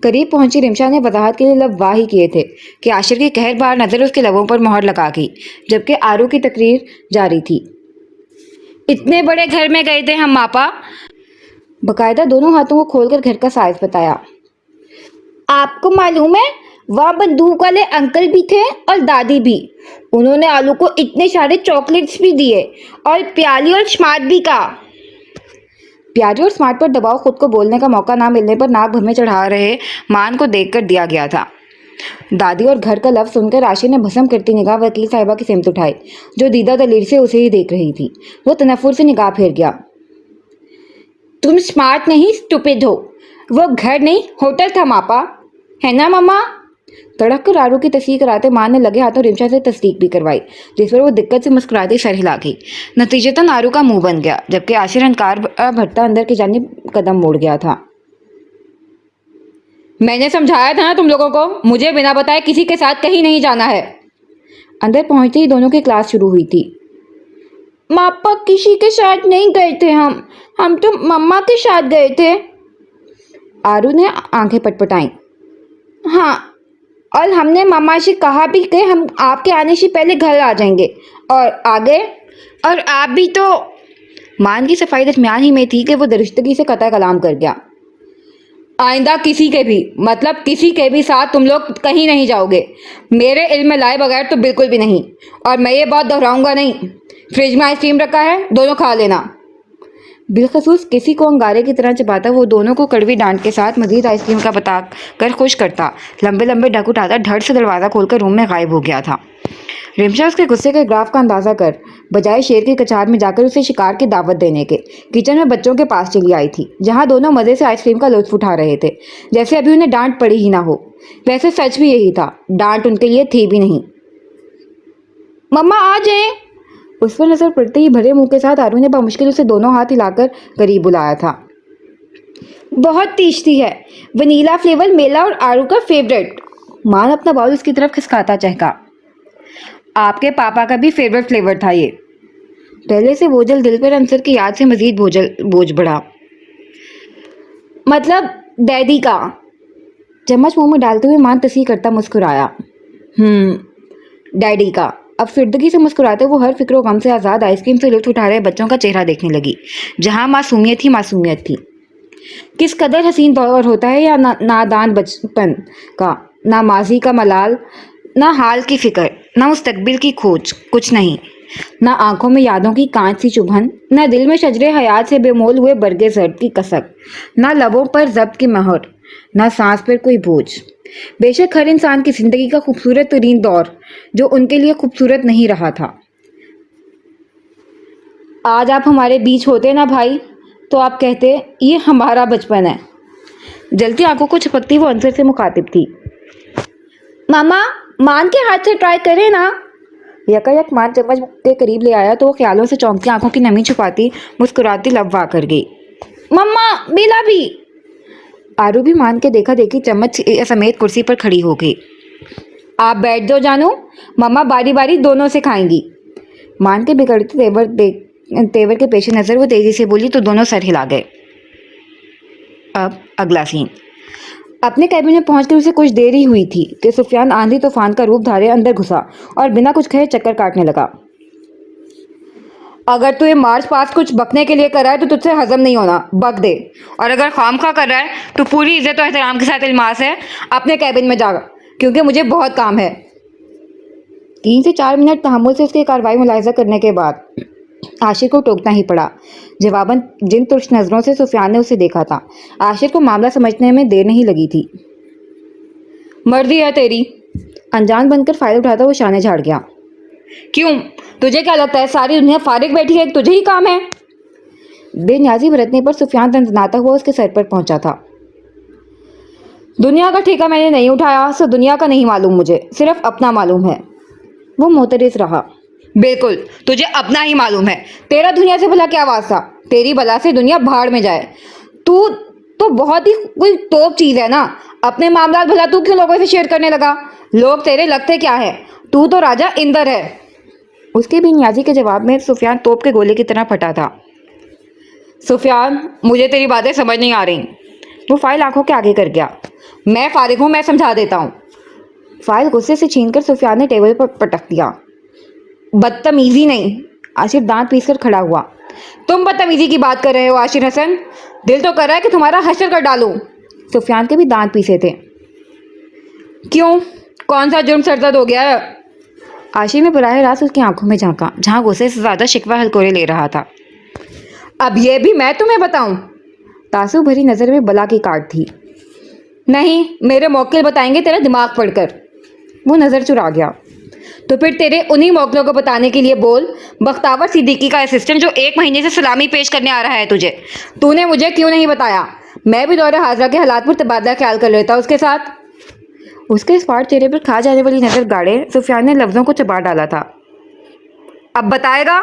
قریب پہنچی رمشا نے وضاحت کے لیے لب واہ ہی کیے تھے کہ عاشر کی قہر بار نظر اس کے لبوں پر مہر لگا گئی، جبکہ آرو کی تقریر جاری تھی۔ اتنے بڑے گھر میں گئے تھے ہم ماپا؟ باقاعدہ دونوں ہاتھوں کو کھول کر گھر کا سائز بتایا۔ آپ کو معلوم ہے وہاں بندوق والے انکل بھی تھے اور دادی بھی، انہوں نے آلو کو اتنے سارے چاکلیٹس بھی دیے اور پیالی اور اسمارٹ بھی کہا۔ پیاری اور اسمارٹ پر دباؤ خود کو بولنے کا موقع نہ ملنے پر ناک بھر میں چڑھا رہے مان کو دیکھ کر دیا گیا تھا۔ دادی اور گھر کا لفظ سن کر عاشر نے بھسم کرتی نگاہ وکیل صاحبہ کی سمت اٹھائی، جو دیدہ دلیر سے اسے ہی دیکھ رہی تھی۔ وہ تنفر سے نگاہ پھیر گیا۔ تم اسمارٹ نہیں اسٹوپڈ ہو، وہ گھر نہیں ہوٹل تھا ماپا، ہے نا مما؟ تڑک کر آرو کی تصدیق کراتے ماں نے لگے ہاتھوں رمشا سے تصدیق بھی کروائی، جس پر وہ دقت سے مسکراتی سر ہلا گئی۔ نتیجتاً آرو کا منہ بن گیا، جبکہ عاشر انکار بھرتا اندر کی جانب قدم موڑ گیا تھا۔ میں نے سمجھایا تھا نا تم لوگوں کو، مجھے بنا بتائے کسی کے ساتھ کہیں نہیں جانا ہے۔ اندر پہنچتے ہی دونوں کی کلاس شروع ہوئی تھی۔ ماپا کسی کے ساتھ نہیں گئے تھے، ہم تو مما کے ساتھ گئے تھے۔ آرو نے آنکھیں پٹپٹائیں۔ ہاں، اور ہم نے مما سے کہا بھی کہ ہم آپ کے آنے سے پہلے گھر آ جائیں گے، اور آگے اور آپ بھی تو۔ مان کی صفائی درمیان ہی میں تھی کہ وہ درستگی سے قطع کلام کر گیا۔ آئندہ کسی کے بھی، مطلب کسی کے بھی ساتھ تم لوگ کہیں نہیں جاؤ گے، میرے علم میں لائے بغیر تو بالکل بھی نہیں، اور میں یہ بات دہراؤں گا نہیں۔ فریج میں آئس کریم رکھا ہے، دونوں کھا لینا۔ بالخصوص کسی کو انگارے کی طرح چباتا وہ دونوں کو کڑوی ڈانٹ کے ساتھ مزید آئس کریم کا بتا کر خوش کرتا، لمبے لمبے ڈھک اٹھاتا دھڑ سے دروازہ کھول کر روم میں غائب ہو گیا تھا۔ رمشا اس کے غصے کے گراف کا اندازہ کر بجائے شیر کی کچار میں جا کر اسے شکار کی دعوت دینے کے کچن میں بچوں کے پاس چلی آئی تھی، جہاں دونوں مزے سے آئس کریم کا لطف اٹھا رہے تھے، جیسے ابھی انہیں ڈانٹ پڑی ہی نہ ہو۔ ویسے سچ بھی یہی تھا، ڈانٹ ان کے لیے تھی بھی نہیں۔ مما آ جائیں۔ اس پر نظر پڑتے ہی بھرے منہ کے ساتھ آرو نے بمشکل اسے دونوں ہاتھ ہلا کر قریب بلایا تھا۔ بہت ٹیسٹی ہے، ونیلا فلیور میرا اور آرو کا فیوریٹ۔ مان اپنا باؤل اس کی طرف کھسکاتا چہکا۔ آپ کے پاپا کا بھی فیوریٹ فلیور تھا یہ۔ پہلے سے بوجھل دل پر عنصر کی یاد سے مزید بوجھ بڑھا۔ مطلب ڈیڈی کا۔ چمچ منہ میں ڈالتے ہوئے مان تصحیح کرتا مسکرایا۔ ڈیڈی کا۔ اب فردگی سے مسکراتے وہ ہر فکر و غم سے آزاد آئس کریم سے لطف اٹھا رہے بچوں کا چہرہ دیکھنے لگی، جہاں معصومیت ہی معصومیت تھی۔ کس قدر حسین دور ہوتا ہے یا نادان بچپن کا، نہ ماضی کا ملال، نہ حال کی فکر، نہ مستقبل کی کھوج، کچھ نہیں، نہ آنکھوں میں یادوں کی کانچ سی چبھن، نہ دل میں شجرے حیات سے بے مول ہوئے برگے زرد کی کسک، نہ لبوں پر ضبط کی مہر، نہ سانس پر کوئی بوجھ۔ بے شک ہر انسان کی زندگی کا خوبصورت ترین دور جو ان کے لیے خوبصورت نہیں رہا تھا۔ آج آپ ہمارے بیچ ہوتے نا بھائی، تو آپ کہتے یہ ہمارا بچپن ہے۔ جلتی آنکھوں کو چھپکتی وہ عنصر سے مخاطب تھی۔ ماما مان کے ہاتھ سے ٹرائی کرے نا۔ یک مان چمچ کے قریب لے آیا تو وہ خیالوں سے چونکتی آنکھوں کی نمی چھپاتی مسکراتی لب وا کر گئی۔ مما بیلا بھی۔ آرو بھی مان کے دیکھا دیکھی چمچ سمیت کرسی پر کھڑی ہو گئی۔ آپ بیٹھ جاؤ جانو، مما باری باری دونوں سے کھائیں گی۔ مان کے بگڑتے تیور کے پیش نظر وہ تیزی سے بولی تو دونوں سر ہلا گئے۔ اب اگلا سین۔ اپنے کیبن میں پہنچ کر اسے کچھ دیر ہی ہوئی تھی کہ سفیان آندھی طوفان کا روپ دھارے اندر گھسا اور بنا کچھ کہے چکر کاٹنے لگا۔ اگر تو یہ مارچ پاس کچھ بکنے کے لیے کر رہا ہے تو تجھ سے ہضم نہیں ہونا، بک دے، اور اگر خواہ کر رہا ہے تو پوری عزت و احترام کے ساتھ الماس ہے اپنے کیبن میں جا، کیونکہ مجھے بہت کام ہے۔ 3 سے 4 منٹ تحمل سے اس کی کارروائی ملاحظہ کرنے کے بعد عاشر کو ٹوکنا ہی پڑا۔ جواباً جن ترش نظروں سے سفیان نے اسے دیکھا تھا، عاشر کو معاملہ سمجھنے میں دیر نہیں لگی تھی۔ مرضی ہے تیری۔ انجان بن کر فائل اٹھاتا وہ شانے جھاڑ گیا۔ کیوں؟ تجھے کیا لگتا ہے ساری دنیا فارغ بیٹھی ہے، تجھے ہی کام ہے؟ بے نیازی برتنے پر سفیان تنزناتا ہوا اس کے سر پر پہنچا تھا۔ دنیا کا ٹھیکہ میں نے نہیں اٹھایا، سو دنیا کا نہیں معلوم مجھے، صرف اپنا معلوم ہے۔ وہ معترض رہا۔ بالکل، تجھے اپنا ہی معلوم ہے، تیرا دنیا سے بھلا کیا واسطہ؟ تیری بلا سے دنیا بھاڑ میں جائے۔ تو بہت ہی کوئی توپ چیز ہے نا، اپنے معاملات بھلا تو کیوں لوگوں سے شیئر کرنے لگا؟ لوگ تیرے لگتے کیا ہے؟ تو راجا اندر ہے۔ اس کے بھی نیازی کے جواب میں سفیان توپ کے گولے کی طرح پھٹا تھا۔ سفیان، مجھے تیری باتیں سمجھ نہیں آ رہی۔ وہ فائل آنکھوں کے آگے کر گیا۔ میں فارغ ہوں, میں سمجھا دیتا ہوں. فائل غصے سے چھین کر سفیان نے ٹیبل پر پٹک دیا. بدتمیزی نہیں. عاشر دانت پیس کر کھڑا ہوا. تم بدتمیزی کی بات کر رہے ہو عاشر حسن؟ دل تو کر رہا ہے کہ تمہارا حشر کر ڈالوں. سفیان کے بھی دانت پیسے تھے. کیوں, کون سا جرم سرزد ہو گیا ہے؟ عاشر نے براہ راست اس کی آنکھوں میں جھانکا, جہاں غصے سے زیادہ شکوہ ہلکورے لے رہا تھا. اب یہ بھی میں تمہیں بتاؤں؟ تعصب بھری نظر میں بلا کی کاٹ تھی. نہیں, میرے موکل بتائیں گے تیرا دماغ پڑھ کر. وہ نظر چرا گیا. تو پھر تیرے انہی موکلوں کو بتانے کے لیے بول. بختاور صدیقی کا اسسٹنٹ جو 1 مہینے سے سلامی پیش کرنے آ رہا ہے تجھے, تو نے مجھے کیوں نہیں بتایا؟ میں بھی دور حاضرہ کے حالات پر تبادلہ خیال کر لیتا اس کے ساتھ. اس کے اسپاٹ چہرے پر کھا جانے والی نظر گاڑے سفیان نے لفظوں کو چبا ڈالا تھا. اب بتائے گا؟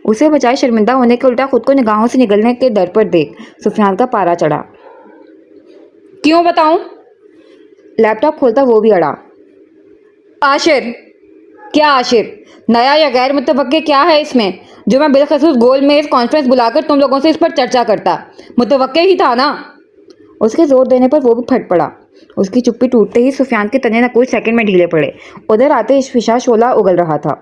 اسے بجائے شرمندہ ہونے کے الٹا خود کو نگاہوں سے نگلنے کے در پر دیکھ سفیان کا پارا چڑھا. کیوں بتاؤں؟ لیپ ٹاپ کھولتا وہ بھی اڑا. عاشر. کیا عاشر؟ نیا یا غیر متوقع کیا ہے اس میں جو میں بالخصوص گول میز کانفرنس بلا کر تم لوگوں سے اس پر چرچا کرتا؟ متوقع ہی تھا نا. اس کے زور دینے پر وہ بھی پھٹ پڑا. اس کی چپی ٹوٹتے ہی سفیان کے تنے نہ کچھ سیکنڈ میں ڈھیلے پڑے. ادھر آتے فشا شعلہ اگل رہا تھا.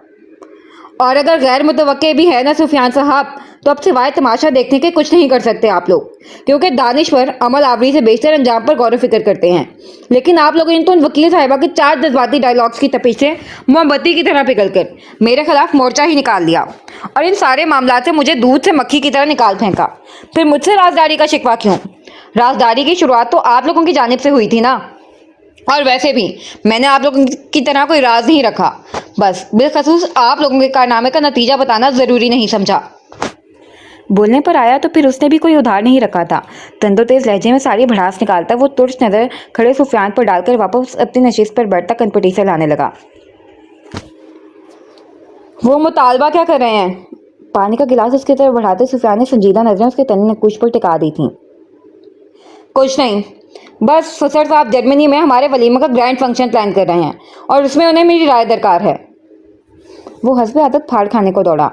اور اگر غیر متوقع بھی ہے نا سفیان صاحب, تو اب سوائے تماشا دیکھنے کے کچھ نہیں کر سکتے آپ لوگ, کیونکہ دانشور عمل آوری سے بیشتر انجام پر غور و فکر کرتے ہیں. لیکن آپ لوگوں نے تو ان وکیل صاحبہ کے 4 جذباتی ڈائیلاگس کی تپش سے موم بتی کی طرح پگھل کر میرے خلاف مورچہ ہی نکال دیا, اور ان سارے معاملات سے مجھے دودھ سے مکھی کی طرح نکال پھینکا. پھر مجھ سے رازداری کا شکوہ کیوں؟ رازداری کی شروعات تو آپ لوگوں کی جانب سے ہوئی تھی نا. اور ویسے بھی میں نے آپ لوگوں کی طرح کوئی راز نہیں رکھا, بس بالخصوص آپ لوگوں کے کارنامے کا نتیجہ بتانا ضروری نہیں سمجھا. بولنے پر آیا تو پھر اس نے بھی کوئی ادھار نہیں رکھا تھا. تندو تیز لہجے میں ساری بھڑاس نکالتا وہ ترش نظر کھڑے سفیان پر ڈال کر واپس اپنی نشست پر بیٹھتا کنپٹی سے لانے لگا. وہ مطالبہ کیا کر رہے ہیں؟ پانی کا گلاس اس کی طرف بڑھاتے سفیان نے سنجیدہ نظریں اس کے تن نکوش پر ٹکا دی تھیں. کچھ نہیں, بس سسر صاحب جرمنی میں ہمارے ولیمہ کا گرینڈ فنکشن پلان کر رہے ہیں, اور اس میں انہیں میری رائے درکار ہے. وہ حسب عادت پھاڑ کھانے کو دوڑا.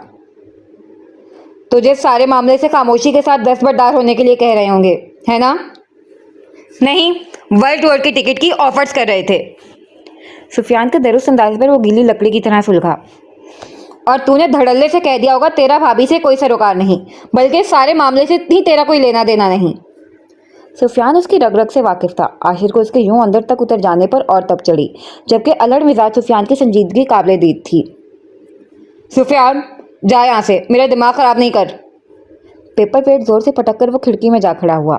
تجھے سارے معاملے سے خاموشی کے ساتھ دستبردار ہونے کے لیے کہہ رہے ہوں گے, ہے نا؟ نہیں, ورلڈ ٹور کی ٹکٹ کی آفرز کر رہے تھے. سفیان کے درست انداز پر وہ گیلی لکڑی کی طرح سلگا. اور تو نے دھڑلے سے کہہ دیا ہوگا تیرا بھابھی سے کوئی سروکار نہیں, بلکہ سارے معاملے سے بھی تیرا کوئی لینا دینا نہیں. سفیان اس کی رگ رگ سے واقف تھا. عاشر کو اس کے یوں اندر تک اتر جانے پر اور تب چڑھی, جبکہ الڑ مزاج سفیان کی سنجیدگی قابل دید تھی. سفیان, جا یہاں سے, میرا دماغ خراب نہیں کر. پیپر پلیٹ زور سے پٹک کر وہ کھڑکی میں جا کھڑا ہوا.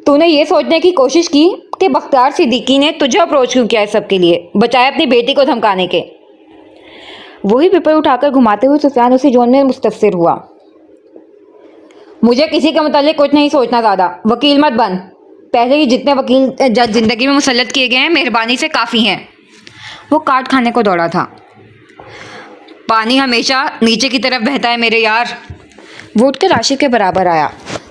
تو نے یہ سوچنے کی کوشش کی کہ بختیار صدیقی نے تجھے اپروچ کیوں کیا اس سب کے لیے, بچائے اپنی بیٹی کو دھمکانے کے؟ وہی پیپر اٹھا کر گھماتے ہوئے سفیان اسی جون میں مستفسر ہوا. مجھے کسی کے متعلق کچھ نہیں سوچنا زیادہ. وکیل مت بن. پہلے ہی جتنے وکیل جج زندگی میں مسلط کیے گئے ہیں مہربانی سے کافی ہیں. وہ کاٹ کھانے کو دوڑا تھا. پانی ہمیشہ نیچے کی طرف بہتا ہے میرے یار. وہ اٹھ کر عاشق کے برابر آیا.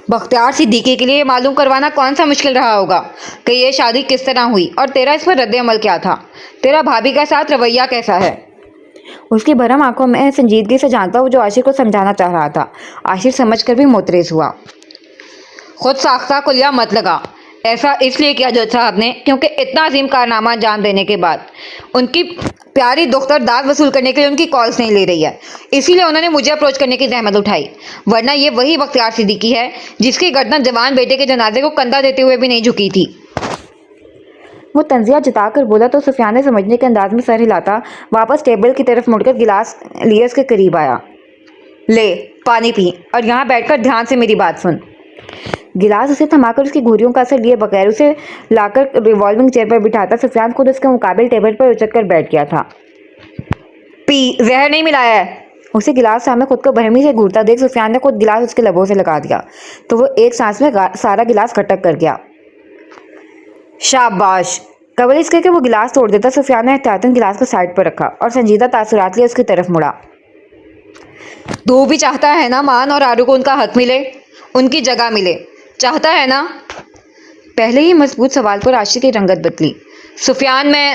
بختیار صدیقی کے لیے معلوم کروانا کون سا مشکل رہا ہوگا کہ یہ شادی کس طرح ہوئی, اور تیرا اس پر رد عمل کیا تھا. تیرا بھابھی کے ساتھ رویہ کیسا ہے؟ اس کی بھرم آنکھوں میں سنجیدگی سے جانتا وہ جو عاشر کو سمجھانا چاہ رہا تھا. عاشر سمجھ کر بھی معترض ہوا. خود ساختہ کلیہ مت لگا. ایسا اس لیے کیا جج صاحب نے کیونکہ اتنا عظیم کارنامہ انجام دینے کے بعد ان کی پیاری دختر داد وصول کرنے کے لیے ان کی کالز نہیں لے رہی ہے, اسی لیے انہوں نے مجھے اپروچ کرنے کی زحمت اٹھائی. ورنہ یہ وہی بختیار صدیقی ہے جس کی گردن جوان بیٹے کے جنازے کو کندھا دیتے ہوئے بھی نہیں جھکی تھی. وہ تنزیہ جتا کر بولا تو سفیان نے سمجھنے کے انداز میں سر ہلاتا واپس ٹیبل کی طرف مڑ کر گلاس لیے اس کے قریب آیا. لے پانی پی, اور یہاں بیٹھ کر دھیان سے میری بات سن. گلاس اسے تھما کر اس کی گھوریوں کا اثر لیے بغیر اسے لا کر ریوالونگ چیئر پر بٹھاتا سفیان خود اس کے مقابل ٹیبل پر اچک کر بیٹھ گیا تھا. پی, زہر نہیں ملایا ہے. اسے گلاس سامنے خود کو برہمی سے گھورتا دیکھ سفیان نے خود گلاس اس کے لبوں سے لگا دیا تو وہ ایک سانس میں سارا گلاس کھٹک کر گیا. شاباش. قبل اس کے کہ وہ گلاس توڑ دیتا سفیان نے احتیاطاً گلاس کو سائڈ پر رکھا اور سنجیدہ تاثرات لیے اس کی طرف مڑا. تو بھی چاہتا ہے نا مان اور آرو کو ان کا حق ملے, ان کی جگہ ملے, چاہتا ہے نا؟ پہلے ہی مضبوط سوال پر عاشق کی رنگت بدلی. سفیان, میں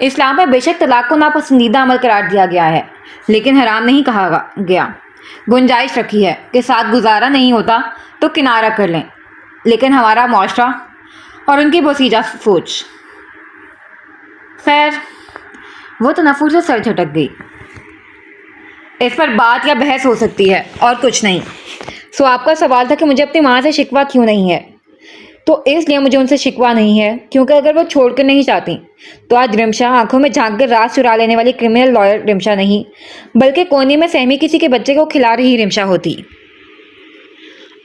اسلام میں بے شک طلاق کو ناپسندیدہ عمل قرار دیا گیا ہے، لیکن حرام نہیں کہا گیا۔ گنجائش رکھی ہے کہ ساتھ گزارا نہیں ہوتا تو کنارہ کر لیں، لیکن ہمارا معاشرہ اور ان کی بوسیجہ سوچ، خیر وہ تنفر سے سر جھٹک گئی۔ اس پر بات یا بحث ہو سکتی ہے اور کچھ نہیں۔ سو آپ کا سوال تھا کہ مجھے اپنی ماں سے شکوہ کیوں نہیں ہے، تو اس لیے مجھے ان سے شکوہ نہیں ہے کیونکہ اگر وہ چھوڑ کر نہیں چاہتی تو آج رمشا آنکھوں میں جھانک کر راز چرا لینے والی کرمنل لائر رمشا نہیں بلکہ کونے میں سہمی کسی کے بچے کو کھلا رہی رمشا ہوتی۔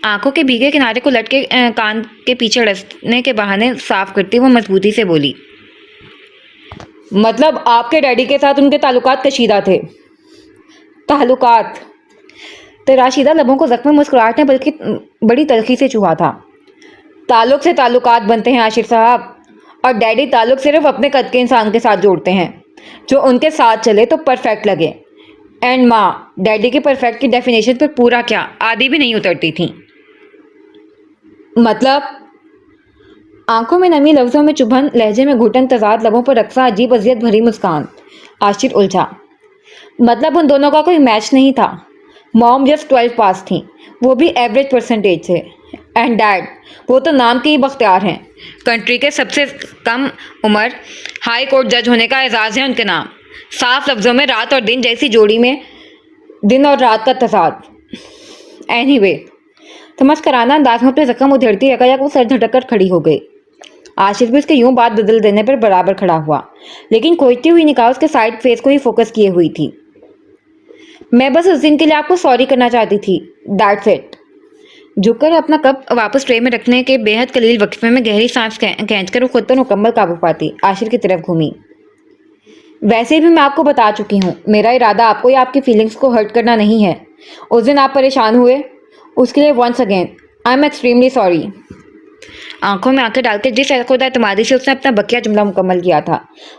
آنکھوں کے بھیگے کنارے کو لٹ کے کان کے پیچھے رسنے کے بہانے صاف کرتی وہ مضبوطی سے بولی، مطلب آپ کے ڈیڈی کے ساتھ ان کے تعلقات کشیدہ تھے؟ تعلقات؟ تراشیدہ لبوں کو زخمی مسکراہٹ نے بلکہ بڑی تلخی سے چوہا تھا۔ تعلق سے تعلقات بنتے ہیں عاشر صاحب، اور ڈیڈی تعلق صرف اپنے قد کے انسان کے ساتھ جوڑتے ہیں جو ان کے ساتھ چلے تو پرفیکٹ لگے۔ اینڈ ماں ڈیڈی کی پرفیکٹ کی ڈیفینیشن پر پورا کیا آدھی بھی نہیں اترتی تھیں۔ مطلب؟ آنکھوں میں نمی، لفظوں میں چبھن، لہجے میں گھٹن، تضاد، لبوں پر رقصہ، عجیب اذیت بھری مسکان۔ عاشر الجھا۔ مطلب ان دونوں کا کوئی میچ نہیں تھا۔ موم جسٹ 12 پاس تھیں، وہ بھی ایوریج پرسنٹیج سے۔ اینڈ ڈیڈ وہ تو نام کے ہی بختیار ہیں، کنٹری کے سب سے کم عمر ہائی کورٹ جج ہونے کا اعزاز ہے ان کے نام۔ صاف لفظوں میں رات اور دن جیسی جوڑی میں دن اور رات کا تضاد۔ اینی وے، تمسکرانہ انداز میں اپنے زخم ادھیڑتی یکایک وہ سر جھٹک کر کھڑی ہو گئی۔ عاشر بھی اس کے یوں بات بدل دینے پر برابر کھڑا ہوا، لیکن کھوجتی ہوئی نگاہ اس کے سائڈ فیس کو ہی فوکس کیے ہوئی تھی۔ میں بس اس دن کے لیے آپ کو سوری کرنا چاہتی تھی، دیٹس اٹ۔ جھک کر اپنا کپ واپس ٹرے میں رکھنے کے بے حد قلیل وقفے میں گہری سانس کھینچ کر وہ خود پر مکمل قابو پاتی عاشر کی طرف گھومی۔ ویسے بھی میں آپ کو بتا چکی ہوں، میرا ارادہ آپ کو یا آپ کی فیلنگز کو ہرٹ کرنا نہیں ہے۔ اس دن آپ پریشان ہوئے، اس کے لیے once again I am extremely sorry. آنکھوں میں آنکھیں ڈال کے جس خود اعتمادی سے اس نے اپنا بقیہ جملہ مکمل کیا تھا،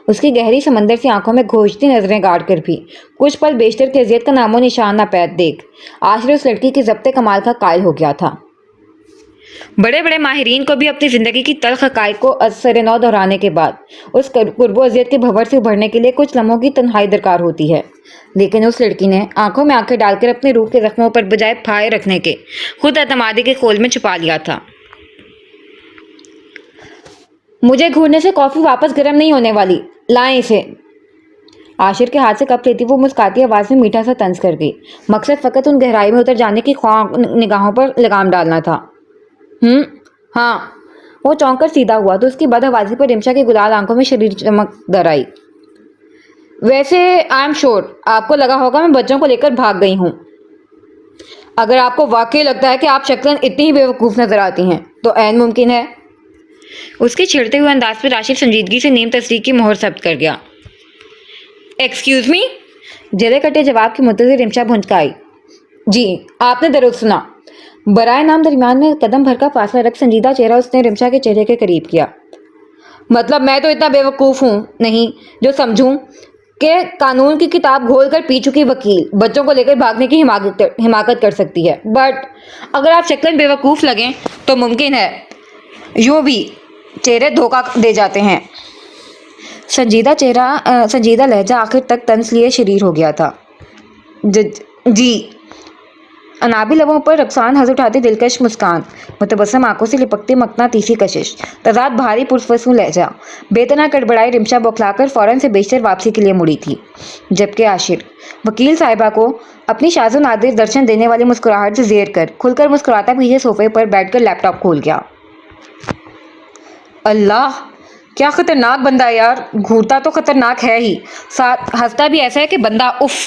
اس کی گہری سمندر سی آنکھوں میں گھوجتی نظریں گاڑ کر بھی کچھ پل بیشتر کی اذیت کا نام و نشان نہ پید دیکھ عاشر اس لڑکی کی ضبط کمال کا قائل ہو گیا تھا۔ بڑے بڑے ماہرین کو بھی اپنی زندگی کی تلخ حقائق کو از سر نو دہرانے کے بعد اس قرب و اذیت کے بھنور سے ابھرنے کے لیے کچھ لمحوں کی تنہائی درکار ہوتی ہے، لیکن اس لڑکی نے آنکھوں میں آنکھیں ڈال کر اپنی روح کے زخموں پر بجائے پھائے رکھنے کے خود اعتمادی کے خول میں چھپا لیا تھا۔ مجھے گھورنے سے کافی واپس گرم نہیں ہونے والی، لائیں اسے۔ عاشر کے ہاتھ سے کپ لیتی وہ مسکاتی آواز میں میٹھا سا طنز کر گئی، مقصد فقط ان گہرائی میں اتر جانے کی خواہ نگاہوں پر لگام ڈالنا تھا۔ ہاں۔ وہ چونک کر سیدھا ہوا تو اس کی بدحوازی پر رمشا کی گلال آنکھوں میں شریر چمک در آئی۔ ویسے آئی ایم شور آپ کو لگا ہوگا میں بچوں کو لے کر بھاگ گئی ہوں۔ اگر آپ کو واقعی لگتا ہے کہ آپ شکلاً اتنی ہی بیوقوف نظر آتی ہیں تو عین ممکن ہے۔ اس کے چھڑتے ہوئے انداز پر عاشر سنجیدگی سے نیم تصدیق کی مہر ثبت کر گیا۔ Excuse me? جلے کٹے جواب کی منتظر رمشا بھنچکائی۔ جی آپ نے درست سنا۔ برائے نام درمیان میں قدم بھر کا فاصلہ رکھ سنجیدہ چہرہ اس نے رمشا کے چہرے کے قریب کیا۔ مطلب میں تو اتنا بیوقوف ہوں نہیں جو سمجھوں کہ قانون کی کتاب گھول کر پی چکی وکیل بچوں کو لے کر بھاگنے کی حماقت کر سکتی ہے، بٹ اگر آپ شکلاً بیوقوف لگیں تو ممکن ہے یوں بھی چہرے دھوکہ دے جاتے ہیں۔ سنجیدہ لہجہ آخر تک طنز لیے شریر ہو گیا تھا۔ جی۔ انابی لبوں پر رقصان ہنس اٹھاتی دلکش مسکان، متبسم آنکھوں سے لپکتی مقناطیسی کشش، تضاد بھاری پرسوسو لہجہ، بےتنا کڑبڑائی رمشا بوکھلا کر فوراً سے بیشتر واپسی کے لیے مڑی تھی، جبکہ عاشر وکیل صاحبہ کو اپنی شاذ و نادر درشن دینے والی مسکراہٹ سے زیر کر کھل کر مسکراتا پیچھے صوفے پر بیٹھ کر لیپ ٹاپ کھول گیا۔ اللہ کیا خطرناک بندہ ہے یار، گھورتا تو خطرناک ہے ہی، ساتھ ہنستا بھی ایسا ہے کہ بندہ اف۔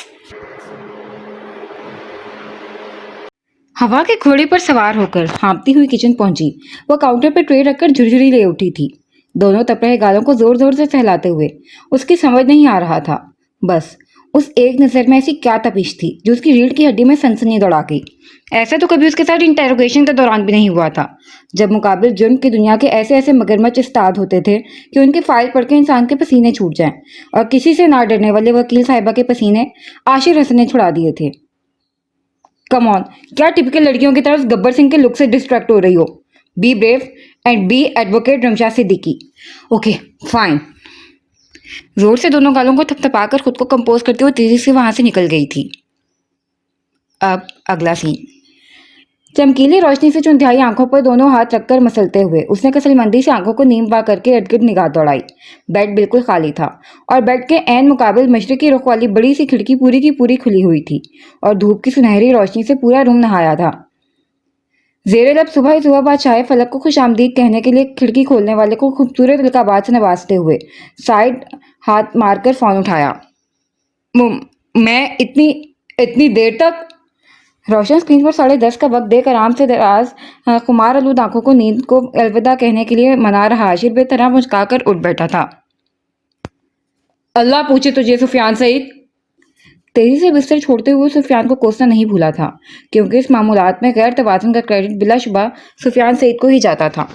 ہوا کے گھوڑے پر سوار ہو کر ہانپتی ہوئی کچن پہنچی، وہ کاؤنٹر پر ٹرے رکھ کر جھرجھری لے اٹھی تھی، دونوں تپرہے گالوں کو زور زور سے پھیلاتے ہوئے۔ اس کی سمجھ نہیں آ رہا تھا، بس اس ایک نظر میں ایسی کیا تپش تھی جو اس کی ریڑھ کی ہڈی میں سنسنی دوڑا گئی۔ ایسا تو کبھی اس کے ساتھ انٹیروگیشن کے دوران بھی نہیں ہوا تھا، جب مقابل جرم کی دنیا کے ایسے مگرمچھ استاد ہوتے تھے کہ ان کی فائل پڑھ کے انسان کے پسینے چھوٹ جائیں، اور کسی سے نہ ڈرنے والے وکیل صاحبہ کے پسینے عاشر حسن نے چھڑا دیے تھے۔ کم آن، کیا ٹپکل لڑکیوں کی طرف گبر سنگھ کے لک سے ڈسٹریکٹ ہو رہی ہو؟ Be brave and be advocate Rimsha Siddiqui. Okay fine. زور سے دونوں گالوں کو تھپتھپا کر خود کو کمپوز کرتے ہوئے تیزی سے وہاں سے نکل گئی تھی۔ اب اگلا سین۔ چمکیلی روشنی سے چندھیائی آنکھوں پر دونوں ہاتھ رکھ کر مسلتے ہوئے اس نے کسل مندی سے آنکھوں کو نیم وا کر کے ارد گرد نگاہ دوڑائی۔ بیڈ بالکل خالی تھا اور بیڈ کے عین مقابل مشرقی رخ والی بڑی سی کھڑکی پوری کی پوری کھلی ہوئی تھی اور دھوپ کی سنہری روشنی سے پورا روم نہایا تھا۔ زیر لب صبح ہی صبح بادشاہ فلک کو خوش آمدید کہنے کے لیے کھڑکی کھولنے والے کو خوبصورت القابات سے نوازتے ہوئے سائڈ ہاتھ مار کر فون اٹھایا۔ میں اتنی دیر تک؟ روشن اسکرین پر 10:30 کا وقت دیکھ آرام سے دراز خمار آلود آنکھوں کو نیند کو الوداع کہنے کے لیے منا رہا عاشر بے طرح مسکرا کر اٹھ بیٹھا تھا۔ اللہ پوچھے تجھے سفیان سعید۔ تیزی سے بستر چھوڑتے ہوئے سفیان کو کوسنا نہیں بھولا تھا کیونکہ اس معمولات میں غیر توازن کا کریڈٹ بلا شبہ سفیان سعید کو ہی جاتا تھا۔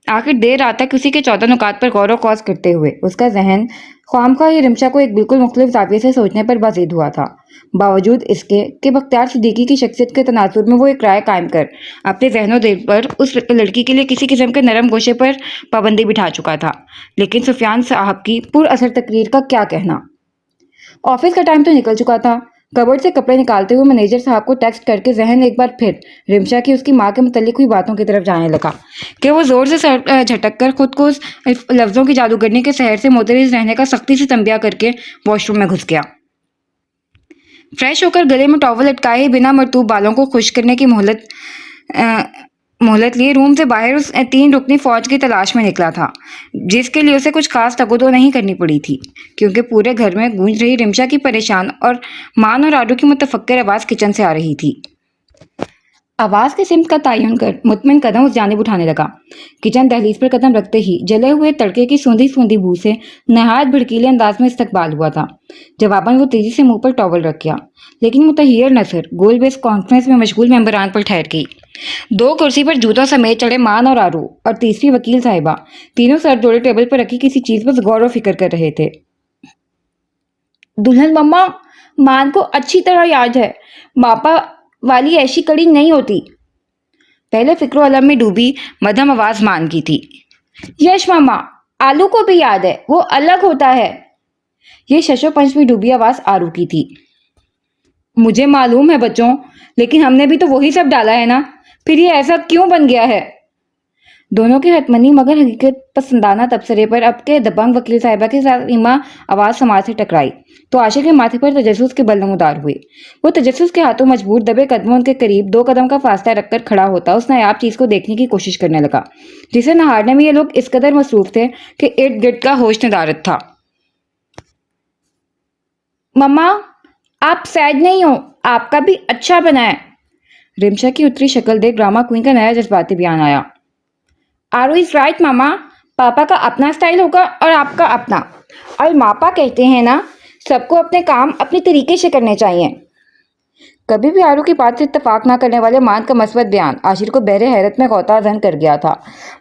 آخر دیر رات تک اسی کے 14 نکات پر غور و خوض کرتے ہوئے اس کا ذہن خوامخواہ ہی رمشا کو ایک بالکل مختلف زاویے سے سوچنے پر بازید ہوا تھا، باوجود اس کے کہ بختیار صدیقی کی شخصیت کے تناظر میں وہ ایک رائے قائم کر اپنے ذہن و دل پر اس لڑکی کے لیے کسی قسم کے نرم گوشے پر پابندی بٹھا چکا تھا، لیکن سفیان صاحب کی پر اثر تقریر کا کیا کہنا؟ آفس کا ٹائم تو نکل چکا تھا۔ کبرڈ سے کپڑے نکالتے ہوئے مینیجر صاحب کو ٹیکسٹ کر کے ذہن ایک بار پھر رمشا کی اس کی ماں کے متعلق ہوئی باتوں کی طرف جانے لگا کہ وہ زور سے سر جھٹک کر خود کو اس لفظوں کی جادوگرنی کے سحر سے متعرض رہنے کا سختی سے تنبیہ کر کے واش روم میں گھس گیا۔ فریش ہو کر گلے میں ٹاول لٹکائے بنا مرطوب بالوں کو خشک کرنے کی مہلت لیے روم سے باہر اس 3 رکنی فوج کی تلاش میں نکلا تھا، جس کے لیے اسے کچھ خاص تگودو نہیں کرنی پڑی تھی کیونکہ پورے گھر میں گونج رہی رمشا کی پریشان اور مان اور آڈو کی متفکر آواز کچن سے آ رہی تھی۔ آواز کے سمت کا تعین کر مطمئن قدم اس جانب اٹھانے لگا۔ کچن دہلیز پر قدم رکھتے ہی جلے ہوئے تڑکے کی سوندھی بو سے نہایت بھڑکیلے انداز میں استقبال ہوا تھا۔ جواباً وہ تیزی سے منہ پر ٹاول رکھ گیا، لیکن متحیر نظر گول بیس کانفرنس میں مشغول ممبران پر ٹھہر گئی۔ 2 کرسی پر جوتوں سمیت چڑھے مان اور آرو اور تیسری وکیل صاحبہ تینوں سر جوڑے ٹیبل پر رکھی کسی چیز پر غور و فکر کر رہے تھے۔ دلہن مما، مان کو اچھی طرح یاد ہے ماپا والی ایسی کڑی نہیں ہوتی۔ پہلے فکر و علم میں ڈوبی مدھم آواز مان کی تھی۔ یش ماما، آلو کو بھی یاد ہے، وہ الگ ہوتا ہے۔ یہ ششو پنچ میں ڈوبی آواز آرو کی تھی۔ مجھے معلوم ہے بچوں، لیکن ہم نے بھی تو وہی سب ڈالا ہے نا، پھر یہ ایسا کیوں بن گیا ہے؟ دونوں کے حتمنی مگر حقیقت پسندانہ تبصرے پر اب کے دبنگ وکیل صاحبہ کے ساتھ ایما آواز سماج سے ٹکرائی تو عاشق کے ماتھے پر تجسس کے بل نمودار ہوئے۔ وہ تجسس کے ہاتھوں مجبور دبے قدموں ان کے قریب 2 قدم کا فاصلہ رکھ کر کھڑا ہوتا اس نایاب چیز کو دیکھنے کی کوشش کرنے لگا جسے نہارنے میں یہ لوگ اس قدر مصروف تھے کہ ارد گرد کا ہوش ندارت تھا۔ مما، آپ سیڈ نہیں ہو، آپ کا بھی اچھا بنا ہے۔ رمشا کی اتری شکل دیکھ ڈرامہ کوئن کا نیا جذباتی بیان آیا۔ آرو از رائٹ ماما، پاپا کا اپنا سٹائل ہوگا اور آپ کا اپنا، اور ماپا کہتے ہیں نا سب کو اپنے کام اپنے طریقے سے کرنے چاہیے۔ کبھی بھی آرو کی بات سے اتفاق نہ کرنے والے مان کا مثبت بیان عاشر کو بحر حیرت میں غوطہ زن کر گیا تھا۔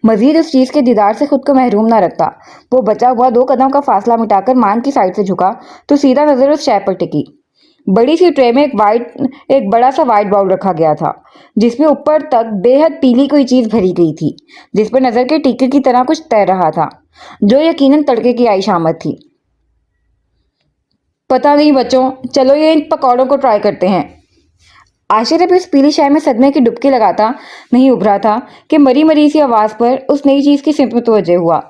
مزید اس چیز کے دیدار سے خود کو محروم نہ رکھتا، وہ بچا ہوا 2 قدم کا فاصلہ مٹا کر مان کی سائڈ سے جھکا تو سیدھا نظر اس شے پر ٹکی۔ بڑی سی ٹرے میں ایک بڑا سا وائٹ باؤل رکھا گیا تھا جس میں اوپر تک بے حد پیلی کوئی چیز بھری گئی تھی جس پر نظر کے ٹیکے کی طرح کچھ تیر رہا تھا جو یقیناً تڑکے کی آئی شامت تھی۔ پتہ نہیں بچوں، چلو یہ ان پکوڑوں کو ٹرائی کرتے ہیں۔ عاشر ابھی اس پیلی شے میں صدمے کی ڈبکی لگاتا نہیں ابھرا تھا کہ مری مری سی آواز پر اس نئی چیز کی سمت متوجہ ہوا۔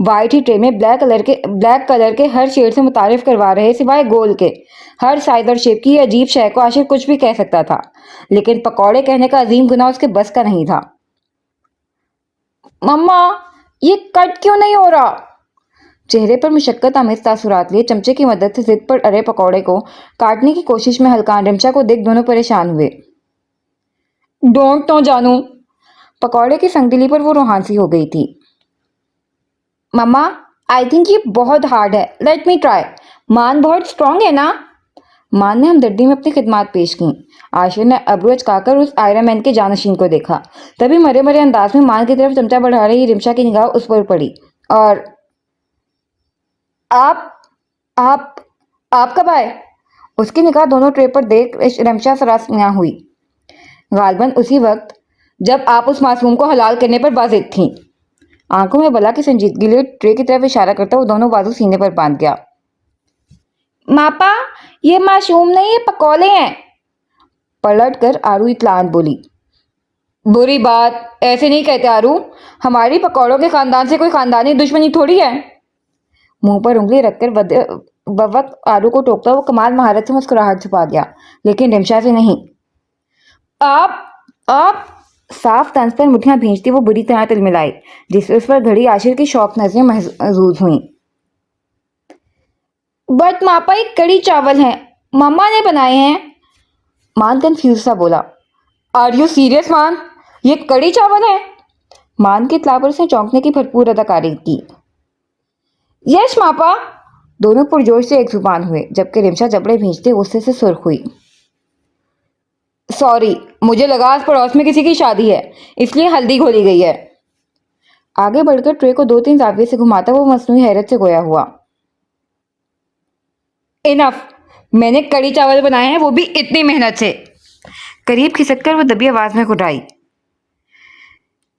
وائٹ ہی ٹرے میں بلیک کلر کے ہر شیڈ سے متعارف کروا رہے سوائے گول کے ہر سائز اور شیپ کی یہ عجیب شے کو عاشر کچھ بھی کہہ سکتا تھا، لیکن پکوڑے کہنے کا عظیم گناہ اس کے بس کا نہیں تھا۔ مما، یہ کٹ کیوں نہیں ہو رہا؟ چہرے پر مشقت آمیز تاثرات لیے چمچے کی مدد سے ضد پر اڑے پکوڑے کو کاٹنے کی کوشش میں ہلکان رمشا کو دیکھ دونوں پریشان ہوئے۔ ڈونٹ نو جانو۔ پکوڑے کی سنگدلی پر وہ روحانسی ہو گئی تھی۔ مما، آئی تھنک یہ بہت ہارڈ ہے، لیٹ می ٹرائی۔ مان بہت سٹرونگ ہے نا؟ مان نے ہمدردی میں اپنی خدمات پیش کیں۔ عاشر نے ابرو اچکا کر اس آئرن مین کے جانشین کو دیکھا، تبھی مرے مرے انداز میں مان کی طرف چمچہ بڑھا رہی رمشا کی نگاہ اس پر پڑی۔ اور آپ کب آئے؟ اس کی نگاہ دونوں ٹرے پر دیکھ رمشا سراسیمہ ہوئی۔ غالباً اسی وقت جب آپ اس معصوم کو حلال کرنے پر بازد تھیں۔ آنکھوں میں بلا کی سنجیدگی لیے ٹرے کی طرف اشارہ کرتا وہ دونوں بازو سینے پر باندھ گیا۔ ماپا یہ معصوم نہیں، یہ پکولے ہیں، پلٹ کر آرو اطلاعاً بولی۔ بری بات، ایسے نہیں کہتے آرو، ہماری پکوڑوں کے خاندان سے کوئی خاندانی دشمنی تھوڑی ہے۔ منہ پر انگلی رکھ کر وقت آرو کو ٹوکتا وہ کمال مہارت سے مسکراہٹ چھپا گیا، لیکن رمشا سے نہیں۔ آپ صاف طنز پر مٹھیاں بھینجتی وہ بری طرح تلملائی، جس سے اس پر گھڑی عاشر کی شوق نظریں محظوظ ہوئیں۔ بٹ ماپا یہ کڑی چاول ہیں، مما نے بنائے ہیں، مان کنفیوز سا بولا۔ آر یو سیریس مان؟ یہ کڑی چاول ہیں؟ مان کے اطلاع پر اس نے چونکنے کی بھرپور اداکاری کی۔ یس ماپا، دونوں پرجوش سے ایک زبان ہوئے، جبکہ رمشا جبڑے بھینجتے غصے سے سرخ ہوئی۔ سوری، مجھے لگا آس پڑوس میں کسی کی شادی ہے، اس لیے ہلدی گھولی گئی ہے۔ آگے بڑھ کر ٹرے کو 2-3 زاویے سے گھماتا وہ مصنوعی حیرت سے گویا ہوا۔ انف، میں نے کڑی چاول بنائے ہیں، وہ بھی اتنی محنت سے۔ قریب کھسک کر وہ دبی آواز میں گھٹائی۔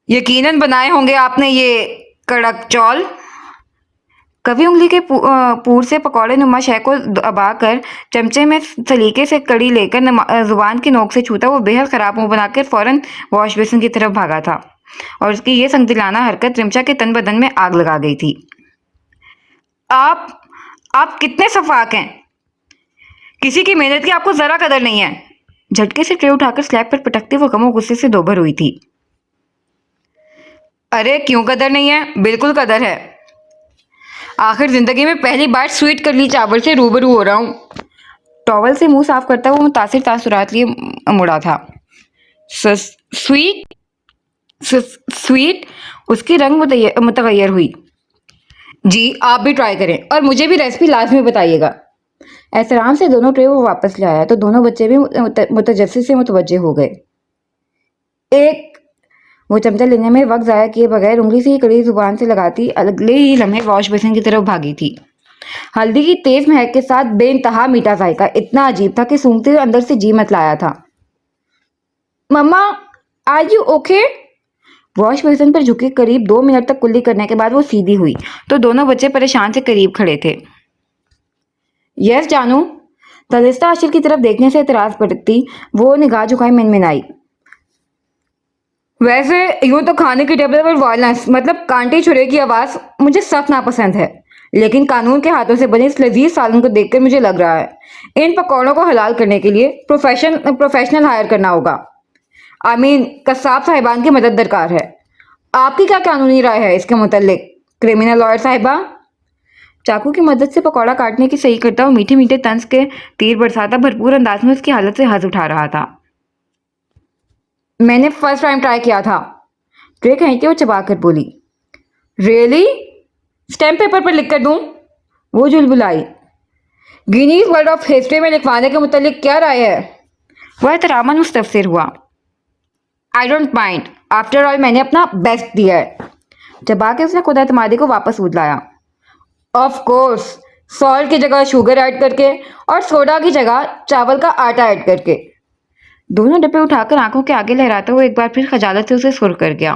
یقیناً بنائے ہوں گے آپ نے یہ کڑک چول۔ کبھی انگلی کے پور سے پکوڑے نما شے کو دبا کر چمچے میں سلیقے سے کڑی لے کر زبان کی نوک سے چھوتا وہ بے حد خراب منہ بنا کر فوراً واش بیسن کی طرف بھاگا تھا، اور اس کی یہ سنگدلانہ حرکت رمشا کے تن بدن میں آگ لگا گئی تھی۔ آپ کتنے سفاک ہیں، کسی کی محنت کی آپ کو ذرا قدر نہیں ہے۔ جھٹکے سے ٹرے اٹھا کر سلیب پر پٹکتے وہ غم و غصے سے دوبھر ہوئی تھی۔ ارے کیوں قدر نہیں ہے، بالکل قدر ہے، آخر زندگی میں پہلی بار سویٹ کرلی چاول سے روبرو ہو رہا ہوں۔ ٹاول سے منہ صاف کرتا وہ متاثر تاثرات لیے مڑا تھا۔ سویٹ؟ اس کی رنگ متغیر ہوئی۔ جی آپ بھی ٹرائی کریں، اور مجھے بھی ریسپی لازمی بتائیے گا۔ احترام سے دونوں ٹرے وہ واپس لے آیا تو دونوں بچے بھی متجسس سے متوجہ ہو گئے۔ وہ چمچہ لینے میں وقت ضائع کیے بغیر انگلی سے ہی کڑی زبان سے لگاتی اگلے ہی لمحے واش بیسن کی طرف بھاگی تھی۔ ہلدی کی تیز مہک کے ساتھ بے انتہا میٹھا ذائقہ اتنا عجیب تھا کہ سونگتے ہوئے اندر سے جی متلایا تھا۔ Mama are you okay? Wash basin پر جھکی قریب 2 منٹ تک کلی کرنے کے بعد وہ سیدھی ہوئی تو دونوں بچے پریشان سے قریب کھڑے تھے۔ یس جانو، تلستہ عاشر کی طرف دیکھنے سے اعتراض برتتی وہ نگاہ جھکائے منمنائی۔ ویسے یوں تو کھانے کی ٹیبل پر وائلنس مطلب کانٹے چھرے کی آواز مجھے سخت ناپسند ہے، لیکن قانون کے ہاتھوں سے بنے اس لذیذ سالن کو دیکھ کر مجھے لگ رہا ہے ان پکوڑوں کو حلال کرنے کے لیے پروفیشنل ہائر کرنا ہوگا۔ قصاب صاحبان کی مدد درکار ہے۔ آپ کی کیا قانونی رائے ہے اس کے متعلق کرمنل لائر صاحبہ؟ چاقو کی مدد سے پکوڑا کاٹنے کی صحیح کرتا وہ میٹھے میٹھے طنز کے تیر برساتا بھرپور انداز میں اس کی حالت سے حظ اٹھا رہا تھا۔ میں نے فرسٹ ٹائم ٹرائی کیا تھا، ٹرے کھینچتے وہ چبا کر بولی۔ ریئلی؟ اسٹیمپ پیپر پر لکھ کر دوں؟ وہ جھلبلائی۔ گینیز ورلڈ آف ہسٹری میں لکھوانے کے متعلق کیا رائے ہے؟ وہ احتراماً مستفسر ہوا۔ I don't mind, after all میں نے اپنا بیسٹ دیا ہے۔ چبا کے اس نے خود اعتمادی کو واپس اود لایا۔ آف کورس، سالٹ کی جگہ شوگر ایڈ کر کے اور سوڈا کی جگہ چاول کا آٹا ایڈ کر کے۔ دونوں ڈبے اٹھا کر آنکھوں کے آگے لہراتا وہ ایک بار پھر خجالت سے اسے سرخ کر گیا۔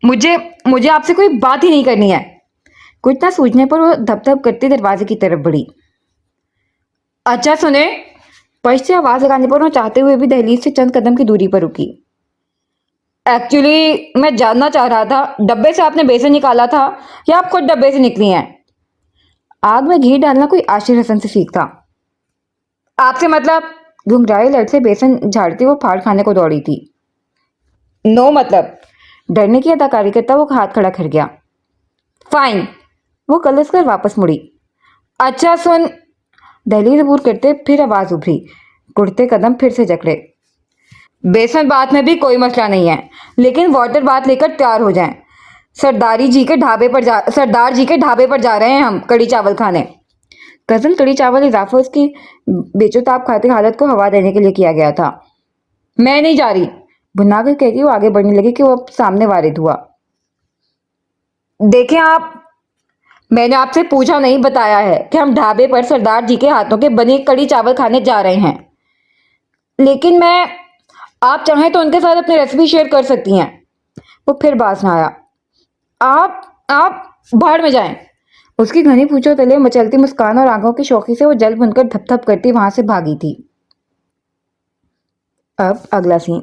مجھے آپ سے کوئی بات ہی نہیں کرنی ہے۔ کچھ نہ سوچنے پر وہ دھپ دھپ کرتے دروازے کی طرف بڑھی۔ اچھا سنیں، پشت سے آواز لگانے پر وہ چاہتے ہوئے بھی دہلیز سے چند قدم کی دوری پر رکی۔ ایکچولی میں جاننا چاہ رہا تھا ڈبے سے آپ نے بیسن نکالا تھا یا آپ خود ڈبے سے نکلی ہیں؟ آگ میں گھی ڈالنا کوئی عاشر حسن سے سیکھتا۔ آپ سے مطلب؟ گھنگرائے لٹ سے بیسن جھاڑتی وہ پھاڑ کھانے کو دوڑی تھی۔ نو مطلب، ڈرنے کی اداکاری کرتا وہ ہاتھ کھڑا کر گیا۔ فائن، وہ کلس کر واپس مڑی۔ اچھا سن، دہلیز عبور کرتے پھر آواز ابھری، گڑتے قدم پھر سے جکڑے۔ بیسن بات میں بھی کوئی مسئلہ نہیں ہے، لیکن واٹر بات لے کر تیار ہو جائیں، سردار جی کے ڈھابے پر جا رہے ہیں ہم کڑی چاول کھانے۔ کزن کڑی چاول اضافہ اس کی بیچوتاب کھاتی حالت کو ہوا دینے کے لیے کیا گیا تھا۔ میں نہیں جا رہی، بھنا کر کہہ کے وہ آگے بڑھنے لگی کہ وہ سامنے وارد ہوا۔ دیکھیں آپ، میں نے آپ سے پوچھا نہیں بتایا ہے کہ ہم ڈھابے پر سردار جی کے ہاتھوں کے بنے کڑی چاول کھانے جا رہے ہیں، لیکن آپ چاہیں تو ان کے ساتھ اپنی ریسیپی شیئر کر سکتی ہیں۔ وہ پھر باز نہ آیا۔ آپ باہر میں جائیں۔ اس کی گھنی پونچھوں تلے مچلتی مسکان اور آنکھوں کی شوخی سے وہ جل بن کر دھپ دھپ کرتی وہاں سے بھاگی تھی۔ اب اگلا سین۔